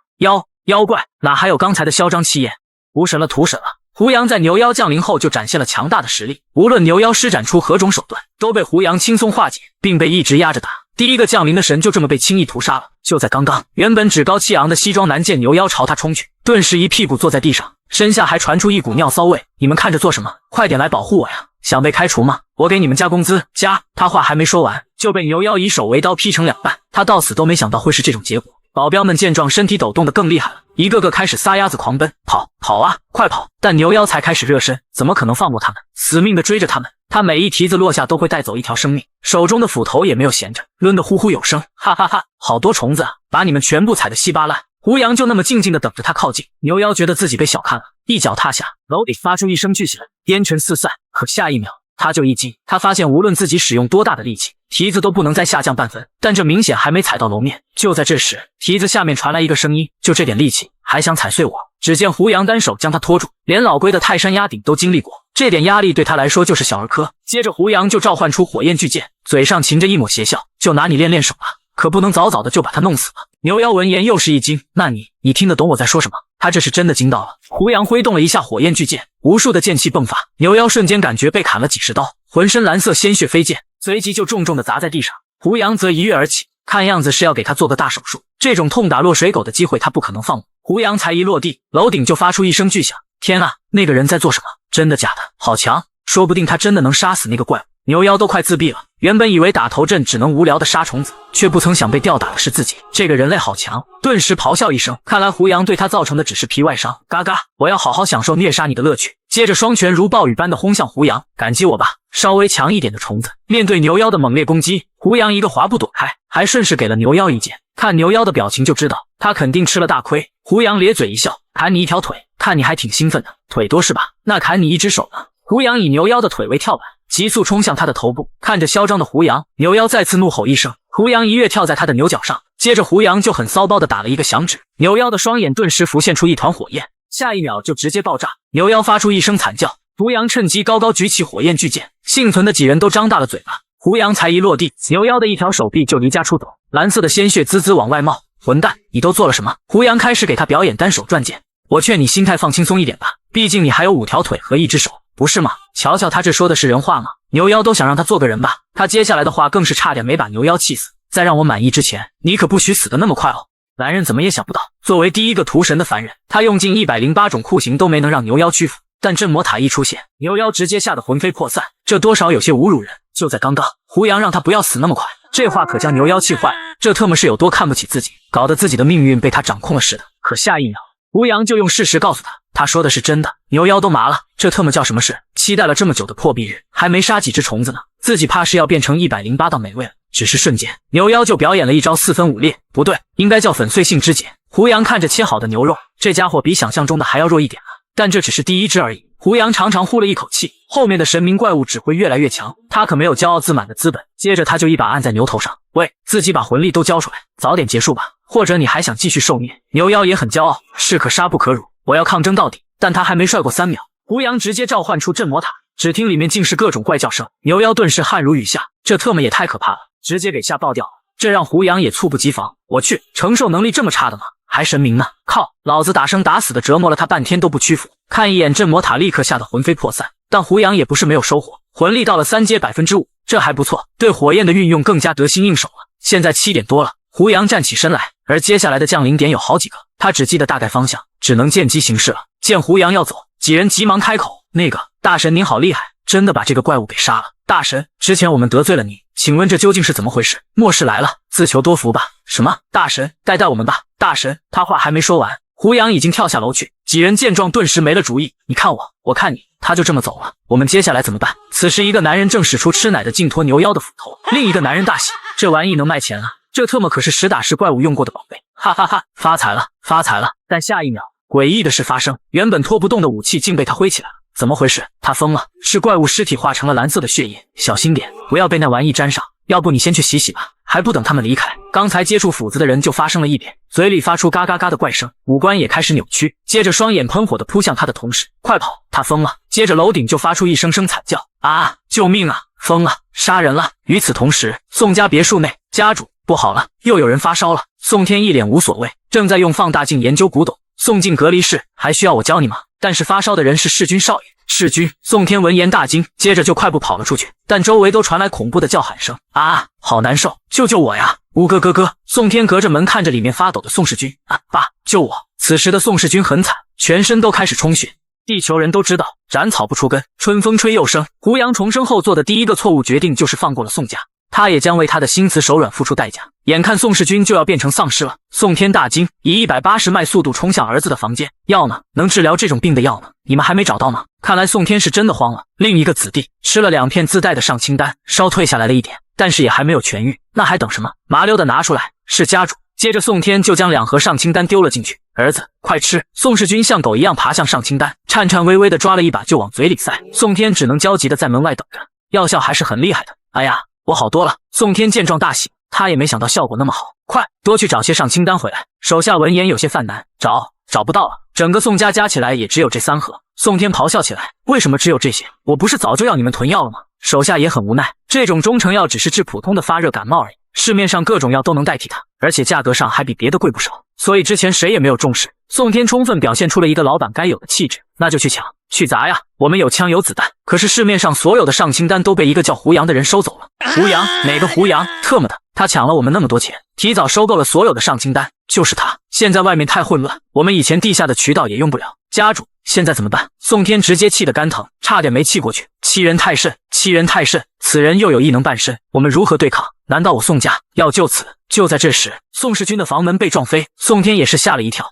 妖怪哪还有刚才的嚣张气焰？无神了，屠神了。胡杨在牛妖降临后就展现了强大的实力，无论牛妖施展出何种手段，都被胡杨轻松化解，并被一直压着打。第一个降临的神就这么被轻易屠杀了。就在刚刚，原本趾高气昂的西装男见牛妖朝他冲去，顿时一屁股坐在地上，身下还传出一股尿骚味。你们看着做什么？快点来保护我呀！想被开除吗？我给你们加工资，加！他话还没说完，就被牛妖以手为刀劈成2半。他到死都没想到会是这种结果。保镖们见状，身体抖动得更厉害了，一个个开始撒丫子狂奔，跑啊，快跑！但牛妖才开始热身，怎么可能放过他们？死命的追着他们。他每一蹄子落下都会带走一条生命，手中的斧头也没有闲着，抡得呼呼有声。哈哈哈，好多虫子啊，把你们全部踩得稀巴烂！胡杨就那么静静的等着他靠近。牛妖觉得自己被小看了，一脚踏下，楼顶发出一声巨响，烟尘四散。可下一秒他就一惊，他发现无论自己使用多大的力气，蹄子都不能再下降半分，但这明显还没踩到楼面。就在这时，蹄子下面传来一个声音：就这点力气还想踩碎我？只见胡杨单手将他拖住，连老龟的泰山压顶都经历过，这点压力对他来说就是小儿科。接着胡杨就召唤出火焰巨剑，嘴上噙着一抹邪笑，就拿你练练手了，可不能早早的就把他弄死了。牛妖闻言又是一惊，那你听得懂我在说什么？他这是真的惊到了。胡杨挥动了一下火焰巨剑，无数的剑气迸发，牛妖瞬间感觉被砍了几十刀，浑身蓝色鲜血飞溅，随即就重重的砸在地上。胡杨则一跃而起，看样子是要给他做个大手术，这种痛打落水狗的机会他不可能放过。胡杨才一落地，楼顶就发出一声巨响。天啊，那个人在做什么？真的假的？好强，说不定他真的能杀死那个怪物。牛妖都快自闭了，原本以为打头阵只能无聊的杀虫子，却不曾想被吊打的是自己。这个人类好强，顿时咆哮一声，看来胡杨对他造成的只是皮外伤。嘎嘎，我要好好享受虐杀你的乐趣。接着双拳如暴雨般的轰向胡杨，感激我吧，稍微强一点的虫子。面对牛妖的猛烈攻击，胡杨一个滑步躲开，还顺势给了牛妖一剑。看牛妖的表情就知道，他肯定吃了大亏。胡杨咧嘴一笑，砍你一条腿，看你还挺兴奋的，腿多是吧？那砍你一只手呢？胡杨以牛妖的腿为跳板，急速冲向他的头部。看着嚣张的胡杨，牛妖再次怒吼一声，胡杨一跃跳在他的牛角上，接着胡杨就很骚包的打了一个响指，牛妖的双眼顿时浮现出一团火焰，下一秒就直接爆炸。牛妖发出一声惨叫，胡杨趁机高高举起火焰巨剑，幸存的几人都张大了嘴巴。胡杨才一落地，牛妖的一条手臂就离家出走，蓝色的鲜血滋滋往外冒。混蛋，你都做了什么？胡杨开始给他表演单手转剑。我劝你心态放轻松一点吧，毕竟你还有5条腿和1只手，不是吗？瞧瞧他这说的是人话吗？牛妖都想让他做个人吧，他接下来的话更是差点没把牛妖气死。在让我满意之前，你可不许死得那么快哦。男人怎么也想不到，作为第一个屠神的凡人，他用尽108种酷刑都没能让牛妖屈服。但镇魔塔一出现，牛妖直接吓得魂飞魄散，这多少有些侮辱人。就在刚刚，胡杨让他不要死那么快，这话可将牛妖气坏了，这特么是有多看不起自己，搞得自己的命运被他掌控了似的。可下一秒，胡杨就用事实告诉他，他说的是真的。牛妖都麻了，这特么叫什么事？期待了这么久的破壁日，还没杀几只虫子呢，自己怕是要变成108道美味了。只是瞬间，牛妖就表演了一招4分5裂，不对，应该叫粉碎性肢解。胡杨看着切好的牛肉，这家伙比想象中的还要弱一点啊，但这只是第一只而已。胡杨长长呼了一口气，后面的神明怪物只会越来越强，他可没有骄傲自满的资本。接着他就一把按在牛头上，喂，自己把魂力都交出来，早点结束吧，或者你还想继续受虐？牛妖也很骄傲，士可杀不可辱，我要抗争到底。但他还没帅过3秒，胡杨直接召唤出镇魔塔，只听里面尽是各种怪叫声，牛妖顿时汗如雨下，这特么也太可怕了，直接给吓爆掉了。这让胡杨也猝不及防，我去，承受能力这么差的吗？还神明呢？靠，老子打生打死的折磨了他半天都不屈服。看一眼镇魔塔，立刻吓得魂飞魄散。但胡杨也不是没有收获，魂力到了3阶5%，这还不错，对火焰的运用更加得心应手了。现在7点多了，胡杨站起身来，而接下来的降临点有好几个，他只记得大概方向，只能见机行事了。见胡杨要走，几人急忙开口，那个大神您好厉害，真的把这个怪物给杀了。大神，之前我们得罪了你，请问这究竟是怎么回事？末世来了，自求多福吧。什么？大神，带我们吧。大神，他话还没说完，胡杨已经跳下楼去。几人见状顿时没了主意，你看我，我看你，他就这么走了，我们接下来怎么办？此时一个男人正使出吃奶的劲拖牛妖的斧头，另一个男人大喜，这玩意能卖钱啊，这特么可是实打实怪物用过的宝贝，哈哈哈，发财了，发财了。但下一秒，诡异的事发生，原本拖不动的武器竟被他挥起来了。怎么回事？他疯了，是怪物尸体化成了蓝色的血液，小心点，不要被那玩意沾上。要不你先去洗洗吧。还不等他们离开，刚才接触斧子的人就发生了异变，嘴里发出嘎嘎嘎的怪声，五官也开始扭曲，接着双眼喷火的扑向他的同时，快跑，他疯了。接着楼顶就发出一声声惨叫，啊，救命啊，疯了，杀人了。与此同时，宋家别墅内，家主，不好了，又有人发烧了。宋天一脸无所谓，正在用放大镜研究古董。送进隔离室，还需要我教你吗？但是发烧的人是世君少爷。世君，宋天闻言大惊，接着就快步跑了出去，但周围都传来恐怖的叫喊声，啊，好难受，救救我呀！乌哥哥哥，宋天隔着门看着里面发抖的宋世军，啊，爸，救我！此时的宋世军很惨，全身都开始充血。地球人都知道，斩草不除根，春风吹又生。胡杨重生后做的第一个错误决定就是放过了宋家，他也将为他的心慈手软付出代价。眼看宋世军就要变成丧尸了，宋天大惊，以180迈速度冲向儿子的房间。药呢？能治疗这种病的药呢？你们还没找到吗？看来宋天是真的慌了。另一个子弟吃了2片自带的上清丹，烧退下来了一点，但是也还没有痊愈。那还等什么？麻溜的拿出来。是家主。接着宋天就将2盒上清丹丢了进去。儿子，快吃！宋世军像狗一样爬向上清丹，颤颤巍巍地抓了一把就往嘴里塞。宋天只能焦急地在门外等着。药效还是很厉害的。哎呀，我好多了！宋天见状大喜，他也没想到效果那么好。快，多去找些上清丹回来。手下闻言有些犯难，找不到了。整个宋家加起来也只有这3盒。宋天咆哮起来，为什么只有这些？我不是早就要你们囤药了吗？手下也很无奈，这种中成药只是治普通的发热感冒而已，市面上各种药都能代替它，而且价格上还比别的贵不少，所以之前谁也没有重视。宋天充分表现出了一个老板该有的气质，那就去抢去砸呀！我们有枪有子弹。可是市面上所有的上清丹都被一个叫胡杨的人收走了。胡杨？哪个胡杨？特么的，他抢了我们那么多钱，提早收购了所有的上清丹，就是他。现在外面太混乱，我们以前地下的渠道也用不了。家主，现在怎么办？宋天直接气得肝疼，差点没气过去。欺人太甚，欺人太甚！此人又有异能半身，我们如何对抗？难道我宋家要就此？就在这时，宋世军的房门被撞飞，宋天也是吓了一跳。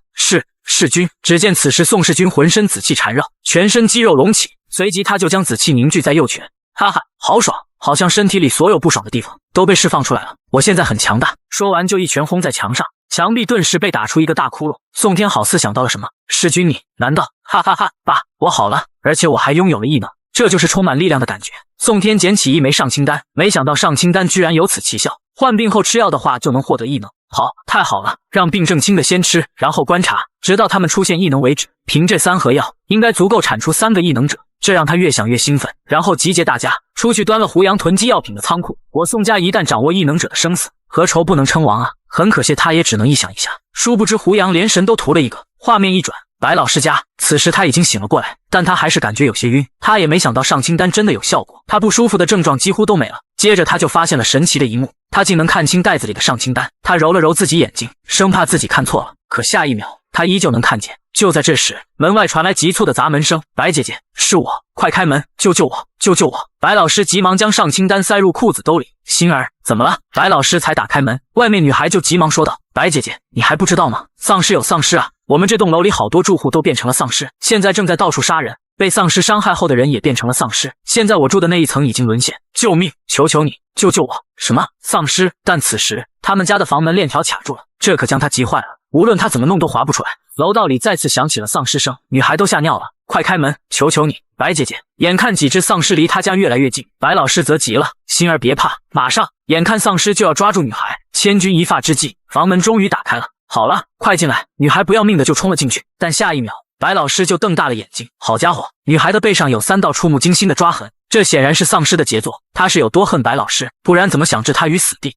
世军！只见此时宋世军浑身紫气缠绕，全身肌肉隆起，随即他就将紫气凝聚在右拳。哈哈，好爽！好像身体里所有不爽的地方都被释放出来了。我现在很强大。说完就一拳轰在墙上，墙壁顿时被打出一个大窟窿。宋天好似想到了什么，世军你难道？哈哈哈，爸，我好了，而且我还拥有了异能，这就是充满力量的感觉。宋天捡起一枚上清丹，没想到上清丹居然有此奇效，患病后吃药的话就能获得异能。好，太好了，让病症轻的先吃，然后观察，直到他们出现异能为止。凭这3盒药，应该足够产出3个异能者。这让他越想越兴奋，然后集结大家出去端了胡杨囤积药品的仓库。我宋家一旦掌握异能者的生死，何愁不能称王啊？很可惜，他也只能臆想一下。殊不知胡杨连神都屠了一个。画面一转，白老师家，此时他已经醒了过来，但他还是感觉有些晕。他也没想到上清丹真的有效果，他不舒服的症状几乎都没了。接着他就发现了神奇的一幕，他竟能看清袋子里的上清丹。他揉了揉自己眼睛，生怕自己看错了，可下一秒他依旧能看见。就在这时，门外传来急促的砸门声：“白姐姐，是我，快开门，救救我，救救我！”白老师急忙将上清丹塞入裤子兜里。心儿，怎么了？白老师才打开门，外面女孩就急忙说道：“白姐姐，你还不知道吗？丧尸有丧尸啊！我们这栋楼里好多住户都变成了丧尸，现在正在到处杀人，被丧尸伤害后的人也变成了丧尸。现在我住的那一层已经沦陷，救命！求求你，救救我！”什么丧尸？但此时他们家的房门链条卡住了，这可将他急坏了，无论他怎么弄都滑不出来。楼道里再次响起了丧尸声，女孩都吓尿了。快开门，求求你，白姐姐！眼看几只丧尸离他家越来越近，白老师则急了：“心儿别怕，马上！”眼看丧尸就要抓住女孩，千钧一发之际，房门终于打开了。好了，快进来！女孩不要命的就冲了进去，但下一秒，白老师就瞪大了眼睛。好家伙，女孩的背上有3道触目惊心的抓痕，这显然是丧尸的杰作。他是有多恨白老师，不然怎么想置他于死地？